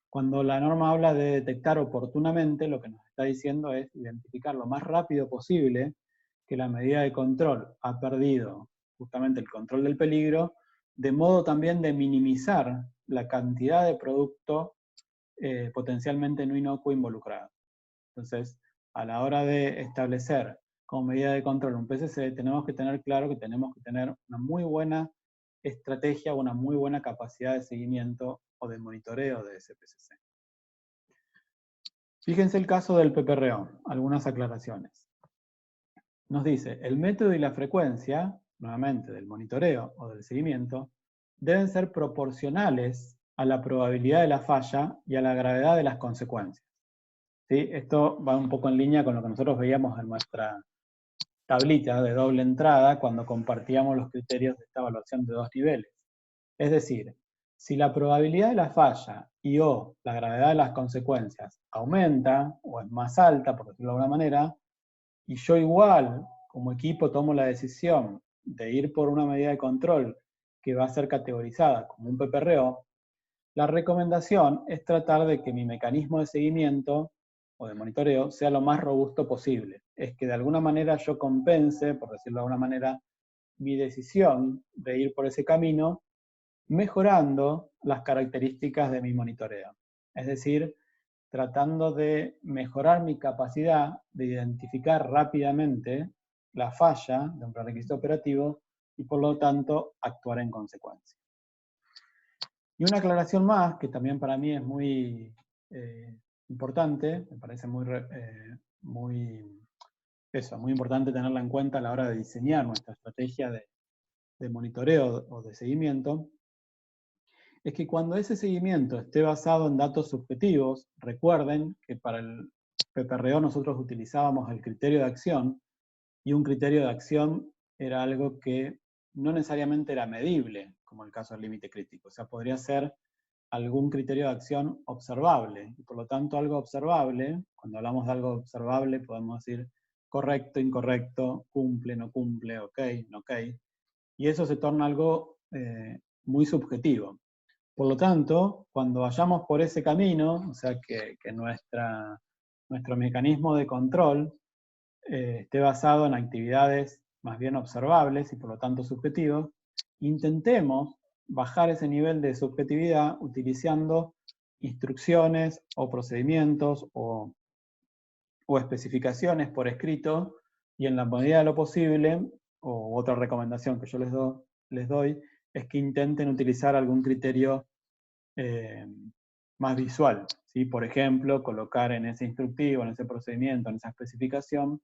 Cuando la norma habla de detectar oportunamente, lo que nos está diciendo es identificar lo más rápido posible que la medida de control ha perdido justamente el control del peligro, de modo también de minimizar la cantidad de producto potencialmente no inocuo involucrado. Entonces, a la hora de establecer como medida de control un PCC, tenemos que tener claro que tenemos que tener una muy buena estrategia, una muy buena capacidad de seguimiento o de monitoreo de ese PCC. Fíjense el caso del PPRO, algunas aclaraciones. Nos dice, el método y la frecuencia, nuevamente del monitoreo o del seguimiento, deben ser proporcionales a la probabilidad de la falla y a la gravedad de las consecuencias. ¿Sí? Esto va un poco en línea con lo que nosotros veíamos en nuestra tablita de doble entrada cuando compartíamos los criterios de esta evaluación de dos niveles. Es decir, si la probabilidad de la falla y o la gravedad de las consecuencias aumenta o es más alta, por decirlo de alguna manera, y yo igual, como equipo, tomo la decisión de ir por una medida de control que va a ser categorizada como un PPRO, la recomendación es tratar de que mi mecanismo de seguimiento o de monitoreo sea lo más robusto posible. Es que de alguna manera yo compense, por decirlo de alguna manera, mi decisión de ir por ese camino, mejorando las características de mi monitoreo. Es decir, tratando de mejorar mi capacidad de identificar rápidamente la falla de un prerequisito operativo y por lo tanto actuar en consecuencia. Y una aclaración más, que también para mí es muy importante, me parece muy importante tenerla en cuenta a la hora de diseñar nuestra estrategia de monitoreo o de seguimiento, es que cuando ese seguimiento esté basado en datos subjetivos, recuerden que para el PPRO nosotros utilizábamos el criterio de acción, y un criterio de acción era algo que no necesariamente era medible, como el caso del límite crítico. O sea, podría ser algún criterio de acción observable. Y por lo tanto, algo observable, cuando hablamos de algo observable, podemos decir correcto, incorrecto, cumple, no cumple, ok, no ok. Y eso se torna algo muy subjetivo. Por lo tanto, cuando vayamos por ese camino, o sea, que nuestro mecanismo de control esté basado en actividades más bien observables y por lo tanto subjetivos, intentemos bajar ese nivel de subjetividad utilizando instrucciones o procedimientos o especificaciones por escrito y en la medida de lo posible, o otra recomendación que yo les doy, es que intenten utilizar algún criterio más visual, ¿sí? Por ejemplo, colocar en ese instructivo, en ese procedimiento, en esa especificación,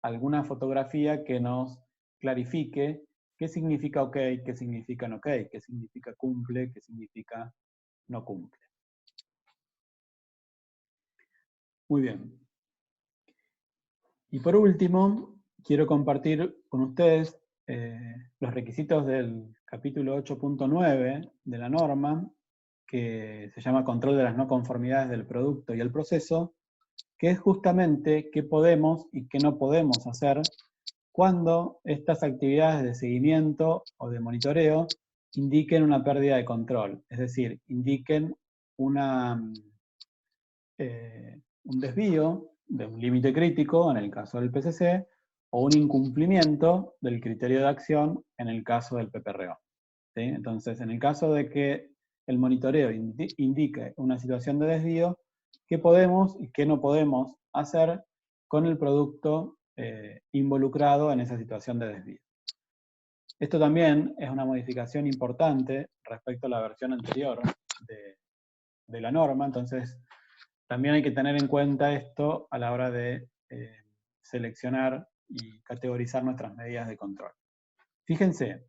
alguna fotografía que nos clarifique qué significa ok, qué significa no ok, qué significa cumple, qué significa no cumple. Muy bien. Y por último, quiero compartir con ustedes los requisitos del capítulo 8.9 de la norma, que se llama control de las no conformidades del producto y el proceso, que es justamente qué podemos y qué no podemos hacer cuando estas actividades de seguimiento o de monitoreo indiquen una pérdida de control, es decir, indiquen un desvío de un límite crítico en el caso del PCC o un incumplimiento del criterio de acción en el caso del PPRO. ¿Sí? Entonces, en el caso de que el monitoreo indique una situación de desvío, ¿qué podemos y qué no podemos hacer con el producto involucrado en esa situación de desvío? Esto también es una modificación importante respecto a la versión anterior de la norma, entonces también hay que tener en cuenta esto a la hora de seleccionar y categorizar nuestras medidas de control. Fíjense,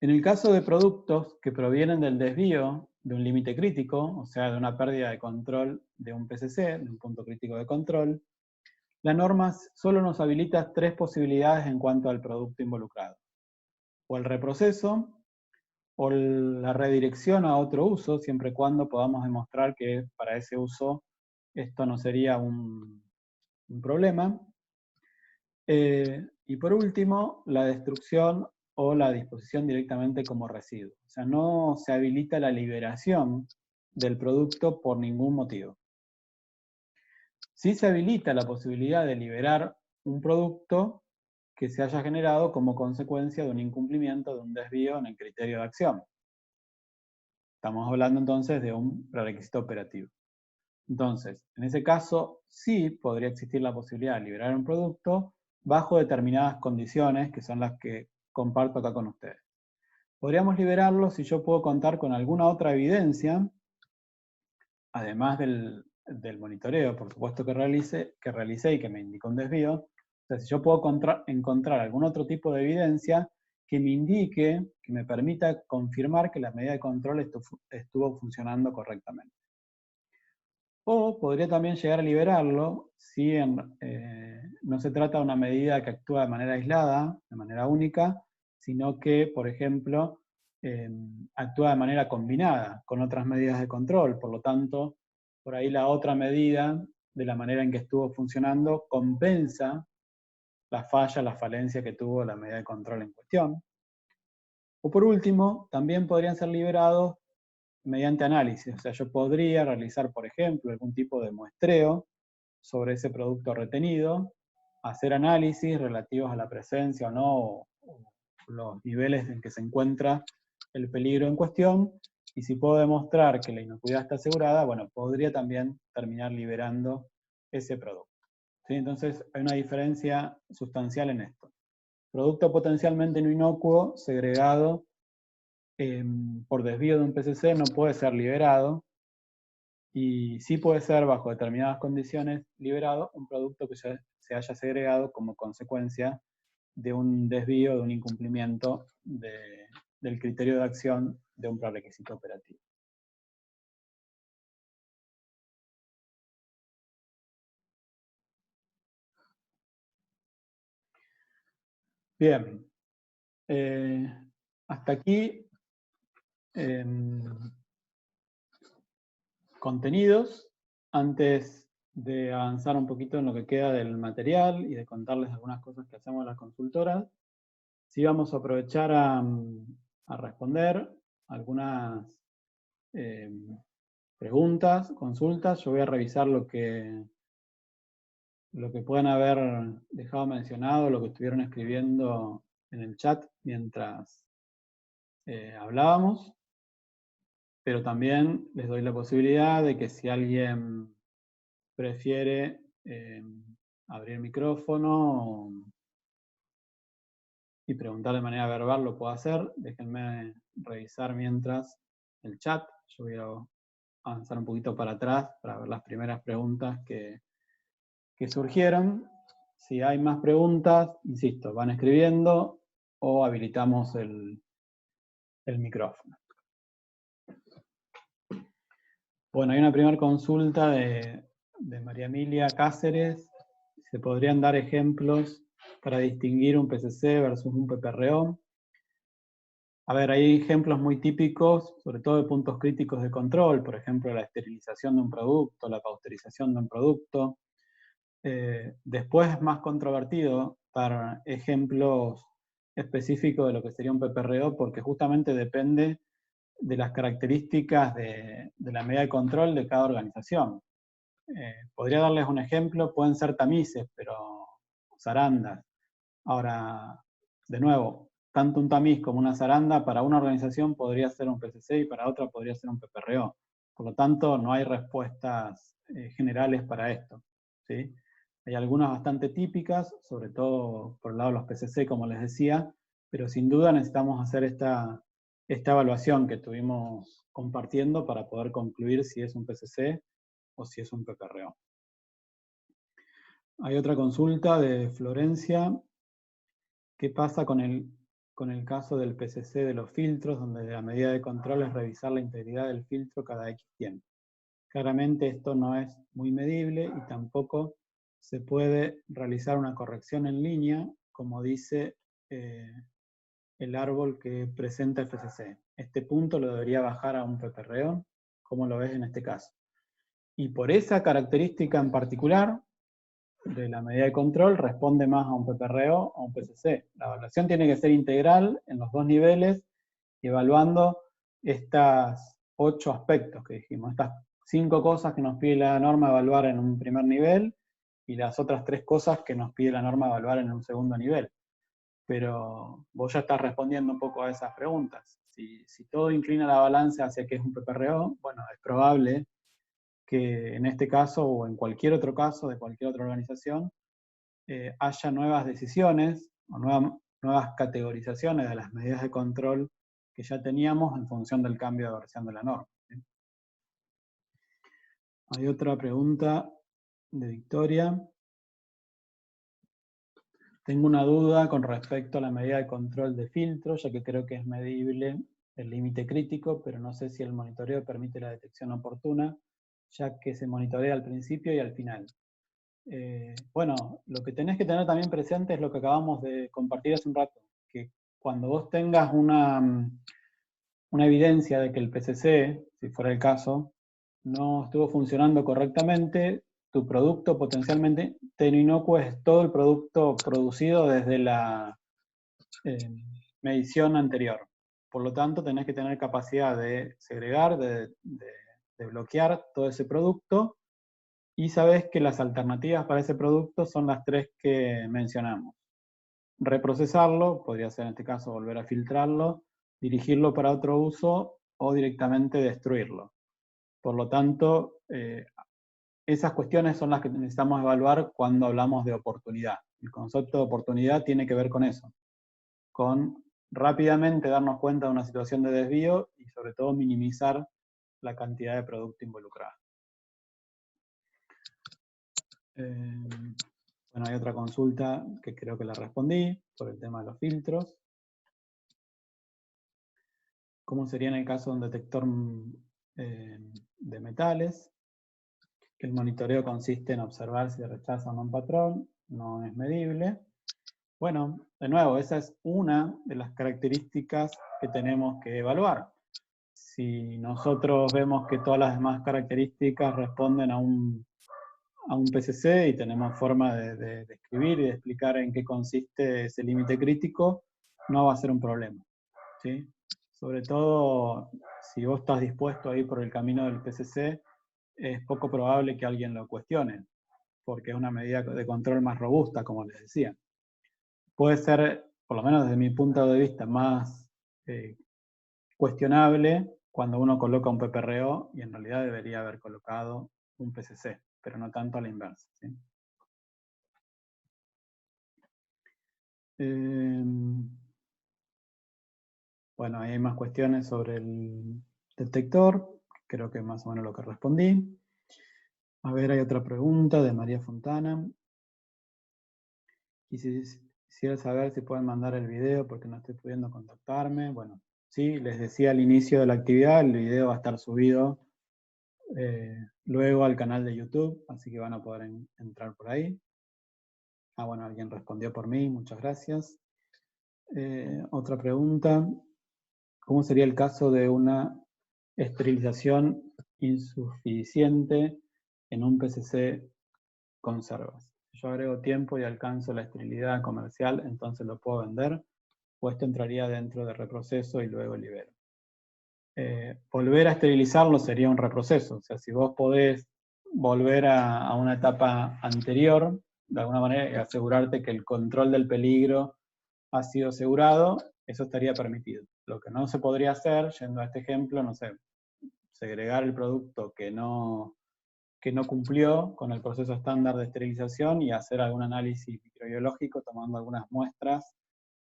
en el caso de productos que provienen del desvío de un límite crítico, o sea, de una pérdida de control de un PCC, de un punto crítico de control, la norma solo nos habilita 3 posibilidades en cuanto al producto involucrado. O el reproceso, o la redirección a otro uso, siempre y cuando podamos demostrar que para ese uso esto no sería un problema. Y por último, la destrucción o la disposición directamente como residuo. O sea, no se habilita la liberación del producto por ningún motivo. Sí se habilita la posibilidad de liberar un producto que se haya generado como consecuencia de un incumplimiento, de un desvío en el criterio de acción. Estamos hablando entonces de un prerequisito operativo. Entonces, en ese caso, sí podría existir la posibilidad de liberar un producto bajo determinadas condiciones, que son las que comparto acá con ustedes. Podríamos liberarlo si yo puedo contar con alguna otra evidencia, además del monitoreo, por supuesto, que realicé y que me indicó un desvío. O sea, si yo puedo encontrar algún otro tipo de evidencia que me indique, que me permita confirmar que la medida de control estuvo funcionando correctamente. O podría también llegar a liberarlo si no se trata de una medida que actúa de manera aislada, de manera única, sino que, por ejemplo, actúa de manera combinada con otras medidas de control. Por lo tanto, por ahí la otra medida, de la manera en que estuvo funcionando, compensa la falla, la falencia que tuvo la medida de control en cuestión. O por último, también podrían ser liberados mediante análisis. O sea, yo podría realizar, por ejemplo, algún tipo de muestreo sobre ese producto retenido, hacer análisis relativos a la presencia o no, o los niveles en que se encuentra el peligro en cuestión, y si puedo demostrar que la inocuidad está asegurada, bueno, podría también terminar liberando ese producto. ¿Sí? Entonces, hay una diferencia sustancial en esto. Producto potencialmente no inocuo, segregado por desvío de un PCC, no puede ser liberado, y sí puede ser, bajo determinadas condiciones, liberado un producto que se haya segregado como consecuencia de un desvío, de un incumplimiento del criterio de acción de un prerequisito operativo. Bien, hasta aquí contenidos. Antes de avanzar un poquito en lo que queda del material y de contarles algunas cosas que hacemos las consultoras, sí vamos a aprovechar a responder algunas preguntas, consultas. Yo voy a revisar lo que puedan haber dejado mencionado, lo que estuvieron escribiendo en el chat mientras hablábamos, pero también les doy la posibilidad de que si alguien prefiere abrir el micrófono y preguntar de manera verbal, lo puedo hacer. Déjenme revisar mientras el chat. Yo voy a avanzar un poquito para atrás para ver las primeras preguntas que surgieron. Si hay más preguntas, insisto, van escribiendo o habilitamos el micrófono. Bueno, hay una primera consulta de María Emilia Cáceres. ¿Se podrían dar ejemplos para distinguir un PCC versus un PPRO? A ver, hay ejemplos muy típicos, sobre todo de puntos críticos de control, por ejemplo, la esterilización de un producto, la pasteurización de un producto. Después es más controvertido dar ejemplos específicos de lo que sería un PPRO, porque justamente depende de las características de la medida de control de cada organización. Podría darles un ejemplo, pueden ser tamices, pero zarandas. Ahora, de nuevo, tanto un tamiz como una zaranda para una organización podría ser un PCC y para otra podría ser un PPRO. Por lo tanto, no hay respuestas generales para esto, ¿sí? Hay algunas bastante típicas, sobre todo por el lado de los PCC, como les decía, pero sin duda necesitamos hacer esta evaluación que estuvimos compartiendo para poder concluir si es un PCC o si es un PPRO. Hay otra consulta de Florencia. ¿Qué pasa con el caso del PCC de los filtros, donde la medida de control es revisar la integridad del filtro cada X tiempo? Claramente esto no es muy medible y tampoco se puede realizar una corrección en línea, como dice el árbol que presenta el PCC. Este punto lo debería bajar a un PPRO, como lo ves en este caso. Y por esa característica en particular, de la medida de control, responde más a un PPRO o a un PCC. La evaluación tiene que ser integral en los dos niveles, evaluando estas 8 aspectos que dijimos, estas 5 cosas que nos pide la norma evaluar en un primer nivel, y las otras 3 cosas que nos pide la norma evaluar en un segundo nivel. Pero vos ya estás respondiendo un poco a esas preguntas. Si todo inclina la balanza hacia que es un PPRO, bueno, es probable que en este caso o en cualquier otro caso de cualquier otra organización haya nuevas decisiones o nuevas categorizaciones de las medidas de control que ya teníamos en función del cambio de versión de la norma. ¿Sí? Hay otra pregunta de Victoria. Tengo una duda con respecto a la medida de control de filtro, ya que creo que es medible el límite crítico, pero no sé si el monitoreo permite la detección oportuna, ya que se monitorea al principio y al final. Bueno, lo que tenés que tener también presente es lo que acabamos de compartir hace un rato, que cuando vos tengas una evidencia de que el PCC, si fuera el caso, no estuvo funcionando correctamente, tu producto potencialmente te inocuo es todo el producto producido desde la medición anterior. Por lo tanto, tenés que tener capacidad de segregar, de bloquear todo ese producto, y sabés que las alternativas para ese producto son las 3 que mencionamos. Reprocesarlo, podría ser en este caso volver a filtrarlo, dirigirlo para otro uso o directamente destruirlo. Por lo tanto, esas cuestiones son las que necesitamos evaluar cuando hablamos de oportunidad. El concepto de oportunidad tiene que ver con eso, con rápidamente darnos cuenta de una situación de desvío y sobre todo minimizar la cantidad de producto involucrado. Bueno, hay otra consulta que creo que la respondí por el tema de los filtros. ¿Cómo sería en el caso de un detector de metales? El monitoreo consiste en observar si rechaza o no un patrón, no es medible. Bueno, de nuevo, esa es una de las características que tenemos que evaluar. Si nosotros vemos que todas las demás características responden a un PCC y tenemos forma de escribir y de explicar en qué consiste ese límite crítico, no va a ser un problema, ¿sí? Sobre todo, si vos estás dispuesto a ir por el camino del PCC, es poco probable que alguien lo cuestione, porque es una medida de control más robusta, como les decía. Puede ser, por lo menos desde mi punto de vista, más cuestionable cuando uno coloca un PPRO y en realidad debería haber colocado un PCC, pero no tanto a la inversa, ¿sí? Bueno, ahí hay más cuestiones sobre el detector, creo que más o menos lo que respondí. A ver, hay otra pregunta de María Fontana. Quisiera saber si pueden mandar el video porque no estoy pudiendo contactarme. Bueno, sí, les decía al inicio de la actividad, el video va a estar subido luego al canal de YouTube, así que van a poder entrar por ahí. Ah, bueno, alguien respondió por mí, muchas gracias. Otra pregunta, ¿cómo sería el caso de una esterilización insuficiente en un PCC conservas? Si yo agrego tiempo y alcanzo la esterilidad comercial, entonces lo puedo vender, o esto entraría dentro de reproceso y luego libero. Volver a esterilizarlo sería un reproceso, o sea, si vos podés volver a una etapa anterior, de alguna manera, y asegurarte que el control del peligro ha sido asegurado, eso estaría permitido. Lo que no se podría hacer, yendo a este ejemplo, no sé, segregar el producto que no cumplió con el proceso estándar de esterilización y hacer algún análisis microbiológico tomando algunas muestras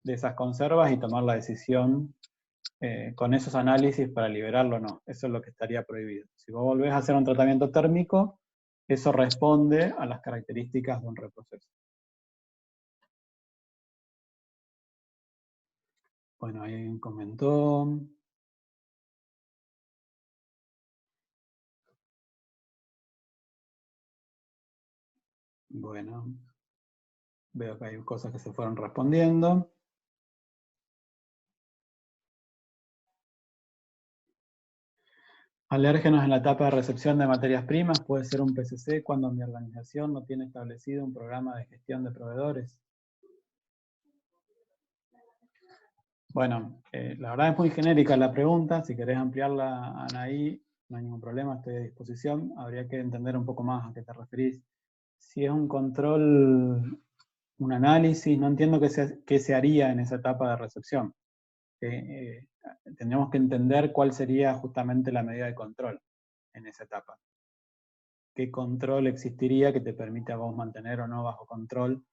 de esas conservas y tomar la decisión con esos análisis para liberarlo o no. Eso es lo que estaría prohibido. Si vos volvés a hacer un tratamiento térmico, eso responde a las características de un reproceso. Bueno, ahí alguien comentó. Bueno, veo que hay cosas que se fueron respondiendo. Alérgenos en la etapa de recepción de materias primas puede ser un PCC cuando mi organización no tiene establecido un programa de gestión de proveedores. Bueno, la verdad es muy genérica la pregunta. Si querés ampliarla, Anaí, no hay ningún problema, estoy a disposición. Habría que entender un poco más a qué te referís. Si es un control, un análisis, no entiendo qué se haría en esa etapa de recepción. Tendríamos que entender cuál sería justamente la medida de control en esa etapa. ¿Qué control existiría que te permite a vos mantener o no bajo control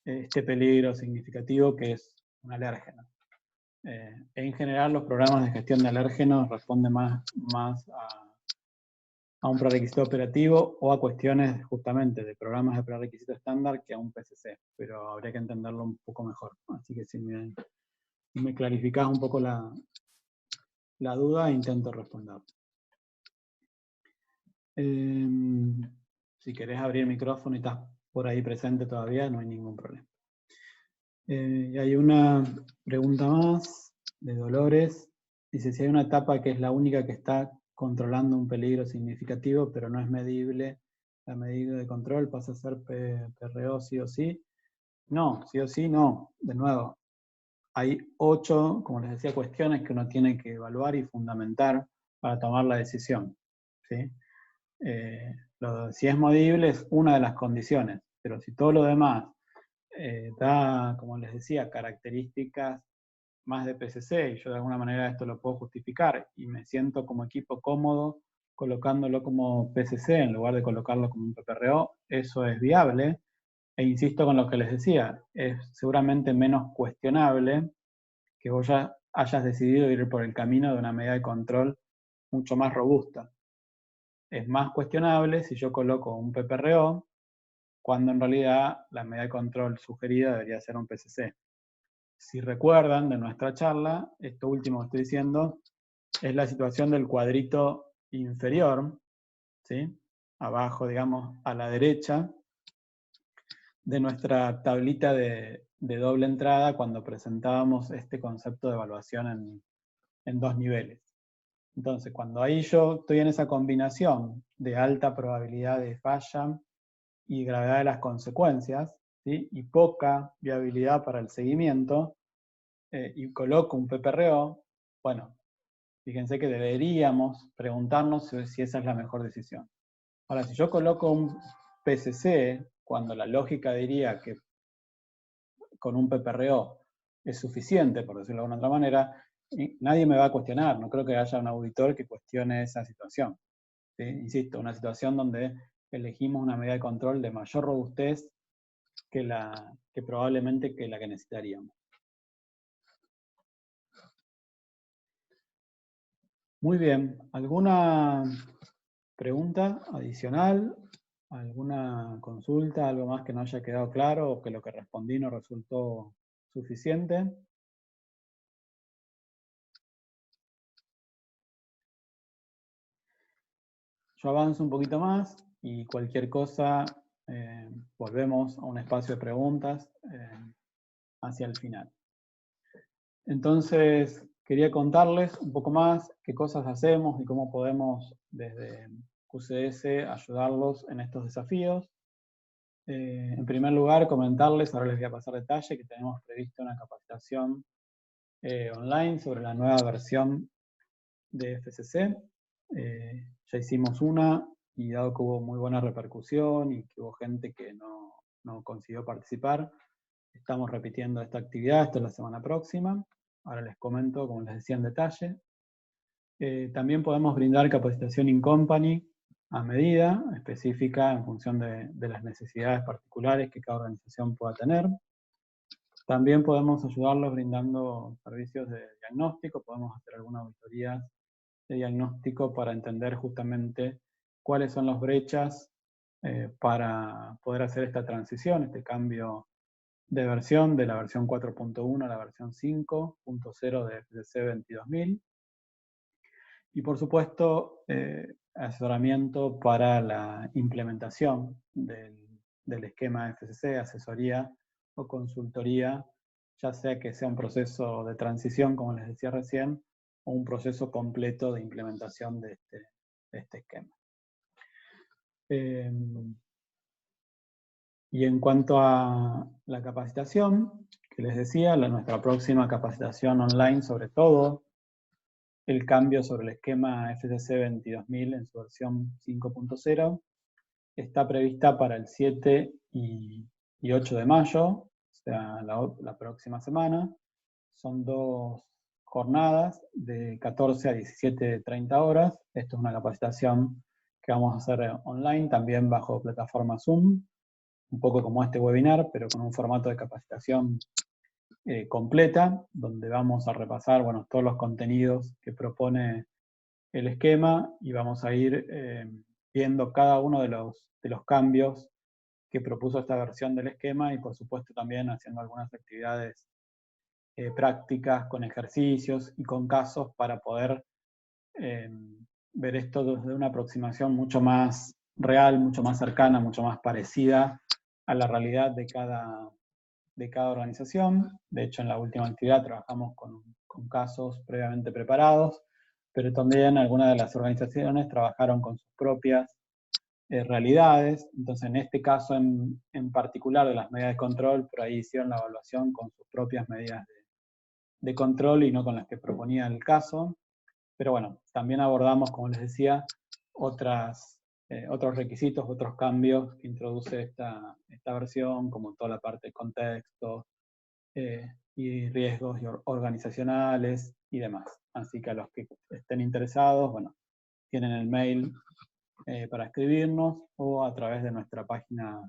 este peligro significativo que es un alérgeno? En general, los programas de gestión de alérgenos responden más a un prerequisito operativo o a cuestiones justamente de programas de prerequisito estándar que a un PCC, pero habría que entenderlo un poco mejor. Así que si me clarificás un poco la duda, intento responder. Si querés abrir el micrófono y estás por ahí presente todavía, no hay ningún problema. Y hay una pregunta más de Dolores. Dice, si hay una etapa que es la única que está controlando un peligro significativo, pero no es medible, la medida de control pasa a ser PRO sí o sí. No, sí o sí no. De nuevo, hay 8, como les decía, cuestiones que uno tiene que evaluar y fundamentar para tomar la decisión. ¿Sí? Si es medible es una de las condiciones, pero si todo lo demás da, como les decía, características más de PCC, y yo de alguna manera esto lo puedo justificar, y me siento como equipo cómodo colocándolo como PCC en lugar de colocarlo como un PPRO, eso es viable, e insisto con lo que les decía, es seguramente menos cuestionable que vos ya hayas decidido ir por el camino de una medida de control mucho más robusta. Es más cuestionable si yo coloco un PPRO, cuando en realidad la medida de control sugerida debería ser un PCC. Si recuerdan de nuestra charla, esto último que estoy diciendo es la situación del cuadrito inferior, ¿sí? Abajo, digamos, a la derecha de nuestra tablita de doble entrada cuando presentábamos este concepto de evaluación en 2 niveles. Entonces, cuando ahí yo estoy en esa combinación de alta probabilidad de falla y gravedad de las consecuencias, ¿sí? Y poca viabilidad para el seguimiento, y coloco un PPRO, bueno, fíjense que deberíamos preguntarnos si esa es la mejor decisión. Ahora, si yo coloco un PCC, cuando la lógica diría que con un PPRO es suficiente, por decirlo de alguna otra manera, nadie me va a cuestionar, no creo que haya un auditor que cuestione esa situación. ¿Sí? Insisto, una situación donde elegimos una medida de control de mayor robustez que probablemente que la que necesitaríamos. Muy bien, ¿alguna pregunta adicional? ¿Alguna consulta? ¿Algo más que no haya quedado claro o que lo que respondí no resultó suficiente? Yo avanzo un poquito más y cualquier cosa volvemos a un espacio de preguntas hacia el final. Entonces, quería contarles un poco más qué cosas hacemos y cómo podemos desde QCS ayudarlos en estos desafíos. En primer lugar, comentarles, ahora les voy a pasar detalle, que tenemos previsto una capacitación online sobre la nueva versión de FCC. Ya hicimos una, y dado que hubo muy buena repercusión y que hubo gente que no consiguió participar, estamos repitiendo esta actividad, esto es la semana próxima. Ahora les comento, como les decía, en detalle. También podemos brindar capacitación in company a medida, específica en función de las necesidades particulares que cada organización pueda tener. También podemos ayudarlos brindando servicios de diagnóstico, podemos hacer alguna auditoría de diagnóstico para entender justamente cuáles son las brechas para poder hacer esta transición, este cambio de versión, de la versión 4.1 a la versión 5.0 de FCC 22000. Y por supuesto, asesoramiento para la implementación del esquema FCC, asesoría o consultoría, ya sea que sea un proceso de transición, como les decía recién, o un proceso completo de implementación de este esquema. Y en cuanto a la capacitación, que les decía, nuestra próxima capacitación online, sobre todo el cambio sobre el esquema FCC 22000 en su versión 5.0, está prevista para el 7 y 8 de mayo, o sea, la próxima semana. Son 2 jornadas de 14 a 17:30 horas. Esto es una capacitación que vamos a hacer online, también bajo plataforma Zoom, un poco como este webinar, pero con un formato de capacitación completa, donde vamos a repasar, bueno, todos los contenidos que propone el esquema y vamos a ir viendo cada uno de los cambios que propuso esta versión del esquema y por supuesto también haciendo algunas actividades prácticas con ejercicios y con casos para poder ver esto desde una aproximación mucho más real, mucho más cercana, mucho más parecida a la realidad de cada organización. De hecho, en la última actividad trabajamos con casos previamente preparados, pero también algunas de las organizaciones trabajaron con sus propias realidades. Entonces, en este caso en particular de las medidas de control, por ahí hicieron la evaluación con sus propias medidas de control y no con las que proponía el caso. Pero bueno, también abordamos, como les decía, otros requisitos, otros cambios que introduce esta versión, como toda la parte de contexto y riesgos organizacionales y demás. Así que a los que estén interesados, bueno, tienen el mail para escribirnos o a través de nuestra página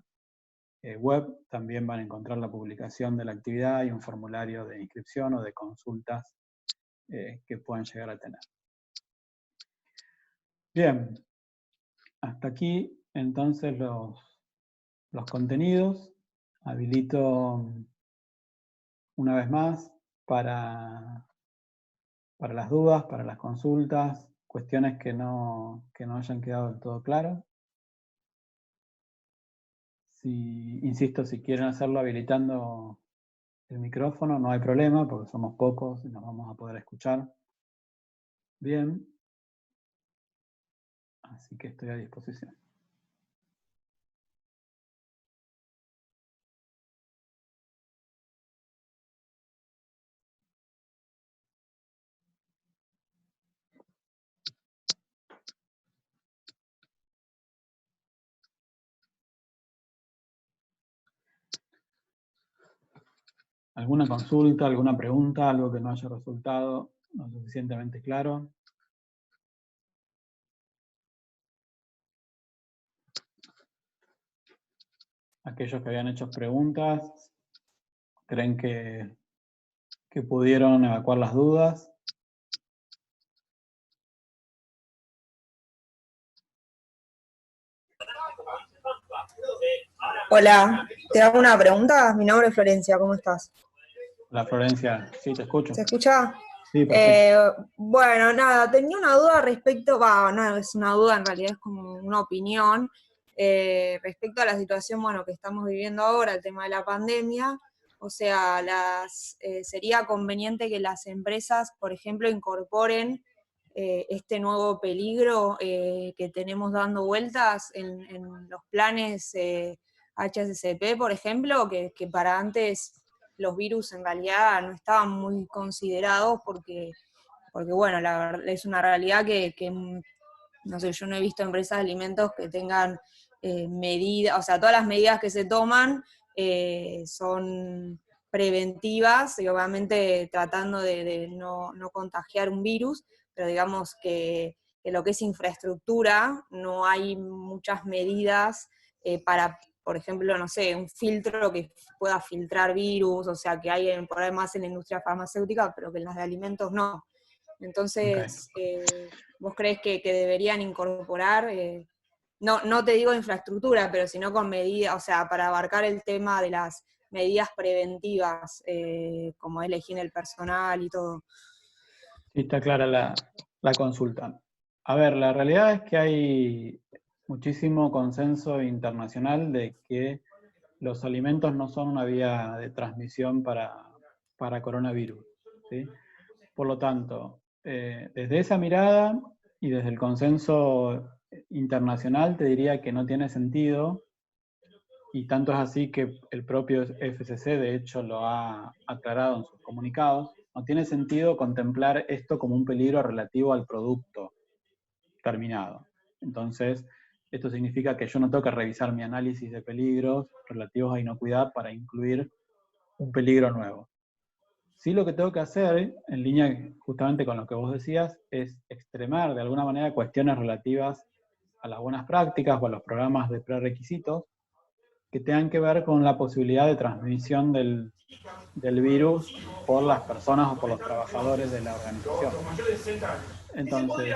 web también van a encontrar la publicación de la actividad y un formulario de inscripción o de consultas que puedan llegar a tener. Bien, hasta aquí entonces los contenidos. Habilito una vez más para las dudas, para las consultas, cuestiones que no hayan quedado del todo claras. Insisto, si quieren hacerlo habilitando el micrófono, no hay problema, porque somos pocos y nos vamos a poder escuchar bien. Así que estoy a disposición. ¿Alguna consulta, alguna pregunta, algo que no haya resultado lo suficientemente claro? Aquellos que habían hecho preguntas, ¿creen que pudieron evacuar las dudas? Hola, te hago una pregunta. Mi nombre es Florencia, ¿cómo estás? Hola Florencia, sí, te escucho. ¿Se escucha? Sí, perfecto. Bueno, nada, tenía una duda respecto, no es una duda, en realidad es como una opinión respecto a la situación, bueno, que estamos viviendo ahora, el tema de la pandemia. O sea, sería conveniente que las empresas, por ejemplo, incorporen este nuevo peligro que tenemos dando vueltas en los planes HACCP, por ejemplo, que para antes los virus en realidad no estaban muy considerados porque bueno, es una realidad que, no sé, yo no he visto empresas de alimentos que tengan medidas, o sea, todas las medidas que se toman son preventivas y obviamente tratando de no contagiar un virus, pero digamos que lo que es infraestructura no hay muchas medidas para por ejemplo, no sé, un filtro que pueda filtrar virus, o sea, que hay por ahí más en la industria farmacéutica, pero que en las de alimentos no. Entonces, ¿vos crees que deberían incorporar, no te digo infraestructura, pero sino con medidas, o sea, para abarcar el tema de las medidas preventivas, como es la higiene del personal y todo? Sí, está clara la consulta. A ver, la realidad es que hay muchísimo consenso internacional de que los alimentos no son una vía de transmisión para coronavirus, ¿sí? Por lo tanto, desde esa mirada y desde el consenso internacional te diría que no tiene sentido, y tanto es así que el propio FCC de hecho lo ha aclarado en sus comunicados, no tiene sentido contemplar esto como un peligro relativo al producto terminado. Entonces, esto significa que yo no tengo que revisar mi análisis de peligros relativos a inocuidad para incluir un peligro nuevo. Sí, lo que tengo que hacer, en línea justamente con lo que vos decías, es extremar de alguna manera cuestiones relativas a las buenas prácticas o a los programas de prerequisitos que tengan que ver con la posibilidad de transmisión del virus por las personas o por los trabajadores de la organización. Entonces,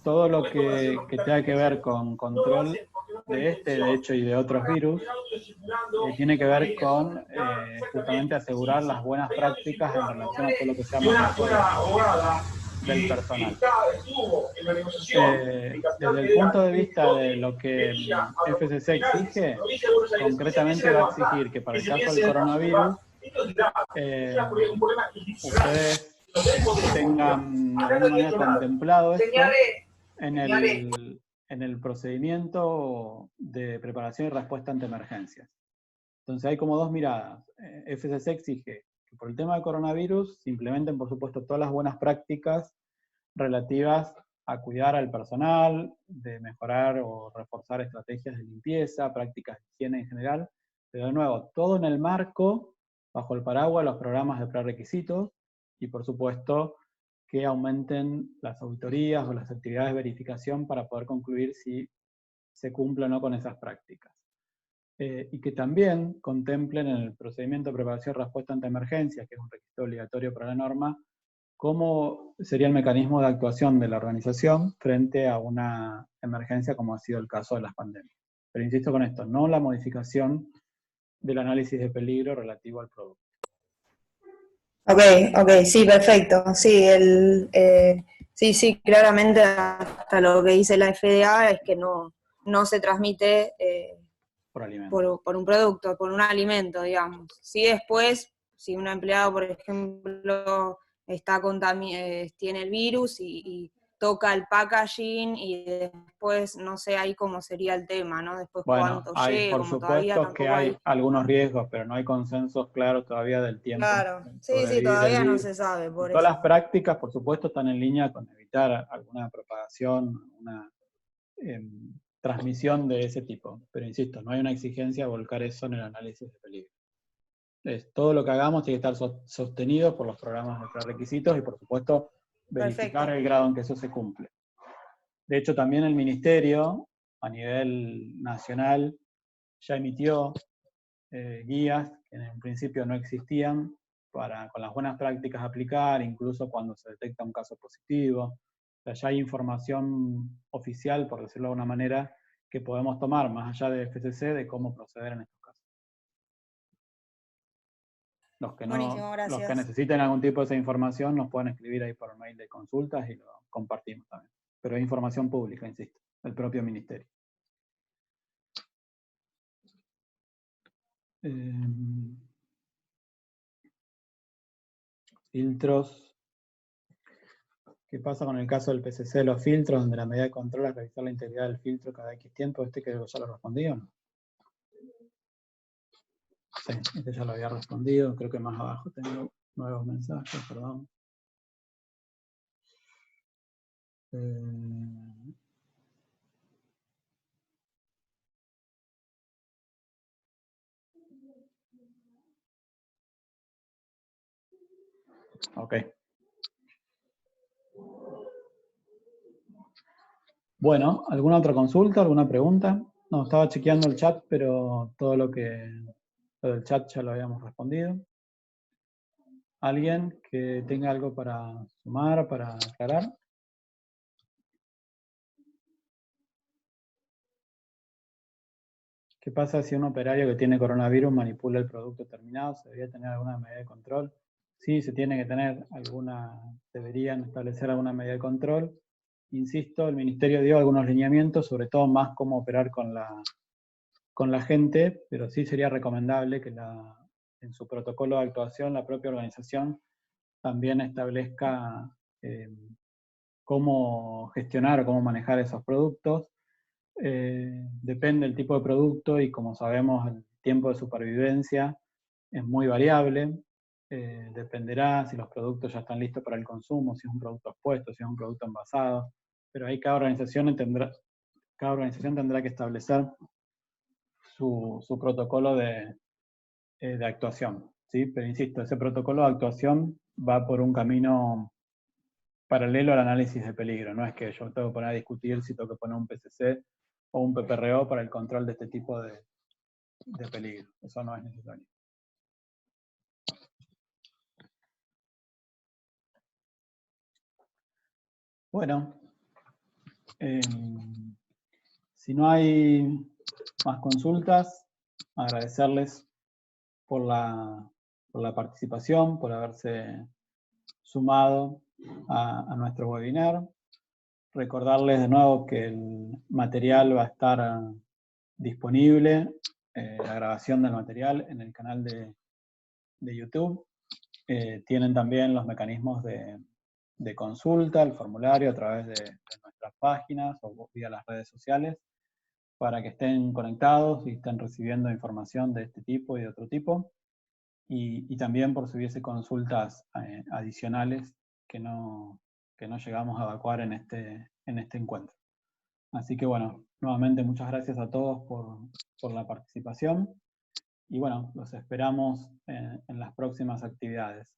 todo lo que tenga que ver con control de de hecho, y de otros virus, tiene que ver con justamente asegurar las buenas prácticas en relación a todo lo que sea manejo del personal. Desde el punto de vista de lo que FCC exige, concretamente va a exigir que para el caso del coronavirus, ustedes tengan de alguna manera contemplado esto en el procedimiento de preparación y respuesta ante emergencias. Entonces hay como dos miradas. FCC exige que por el tema del coronavirus se implementen, por supuesto, todas las buenas prácticas relativas a cuidar al personal, de mejorar o reforzar estrategias de limpieza, prácticas de higiene en general, pero de nuevo, todo en el marco, bajo el paraguas, los programas de prerequisitos, y por supuesto que aumenten las auditorías o las actividades de verificación para poder concluir si se cumple o no con esas prácticas. Y que también contemplen en el procedimiento de preparación y respuesta ante emergencias, que es un requisito obligatorio para la norma, cómo sería el mecanismo de actuación de la organización frente a una emergencia como ha sido el caso de las pandemias. Pero insisto con esto, no la modificación del análisis de peligro relativo al producto. Ok, sí, perfecto. Sí, sí, claramente hasta lo que dice la FDA es que no se transmite por un producto, por un alimento, digamos. Si después, si un empleado, por ejemplo, tiene el virus y toca el packaging y después no sé ahí cómo sería el tema, ¿no? Después bueno, cuánto hay, llega, por como todavía supuesto que tampoco hay hay. algunos riesgos, pero no hay consensos claros todavía del tiempo Claro, en sí, sobrevivir el todavía no virus. se sabe, Y por todas eso. las prácticas, por supuesto, están en línea con evitar alguna propagación, una transmisión de ese tipo. Pero insisto, no hay una exigencia de volcar eso en el análisis de peligro. Todo lo que hagamos tiene que estar sostenido por los programas de prerequisitos y, por supuesto, verificar Perfecto. el grado en que eso se cumple. De hecho, también el Ministerio, a nivel nacional, ya emitió guías que en principio no existían para con las buenas prácticas aplicar, incluso cuando se detecta un caso positivo. O sea, ya hay información oficial, por decirlo de alguna manera, que podemos tomar, más allá de FCC, de cómo proceder en estos casos. Buenísimo, Los que gracias. necesiten algún tipo de esa información nos pueden escribir ahí por mail de consultas y lo compartimos también. Pero es información pública, insisto, del propio ministerio. Filtros. ¿Qué pasa con el caso del PCC de los filtros, donde la medida de control es revisar la integridad del filtro cada X tiempo? ¿Este que ya lo respondí o no? Sí, este ya lo había respondido. Creo que más abajo tengo nuevos mensajes, perdón. Ok. Bueno, ¿alguna otra consulta, alguna pregunta? No, estaba chequeando el chat, pero todo lo del chat ya lo habíamos respondido. ¿Alguien que tenga algo para sumar, para aclarar? ¿Qué pasa si un operario que tiene coronavirus manipula el producto terminado? ¿Se debería tener alguna medida de control? Sí, se tiene que tener deberían establecer alguna medida de control. Insisto, el Ministerio dio algunos lineamientos, sobre todo más cómo operar con la gente, pero sí sería recomendable que en su protocolo de actuación la propia organización también establezca cómo gestionar o cómo manejar esos productos. Depende del tipo de producto y, como sabemos, el tiempo de supervivencia es muy variable. Dependerá si los productos ya están listos para el consumo, si es un producto expuesto, si es un producto envasado. Pero ahí cada organización tendrá que establecer su protocolo de actuación, ¿sí? Pero insisto, ese protocolo de actuación va por un camino paralelo al análisis de peligro. No es que yo tengo que poner a discutir si tengo que poner un PCC o un PPRO para el control de este tipo de peligro. Eso no es necesario. Bueno, si no hay más consultas, agradecerles por la participación, por haberse sumado a nuestro webinar. Recordarles de nuevo que el material va a estar disponible, la grabación del material en el canal de YouTube. Tienen también los mecanismos de consulta, el formulario a través de nuestras páginas o vía las redes sociales, para que estén conectados y estén recibiendo información de este tipo y de otro tipo. Y también por si hubiese consultas adicionales que no llegamos a evacuar en este encuentro. Así que bueno, nuevamente muchas gracias a todos por la participación. Y bueno, los esperamos en las próximas actividades.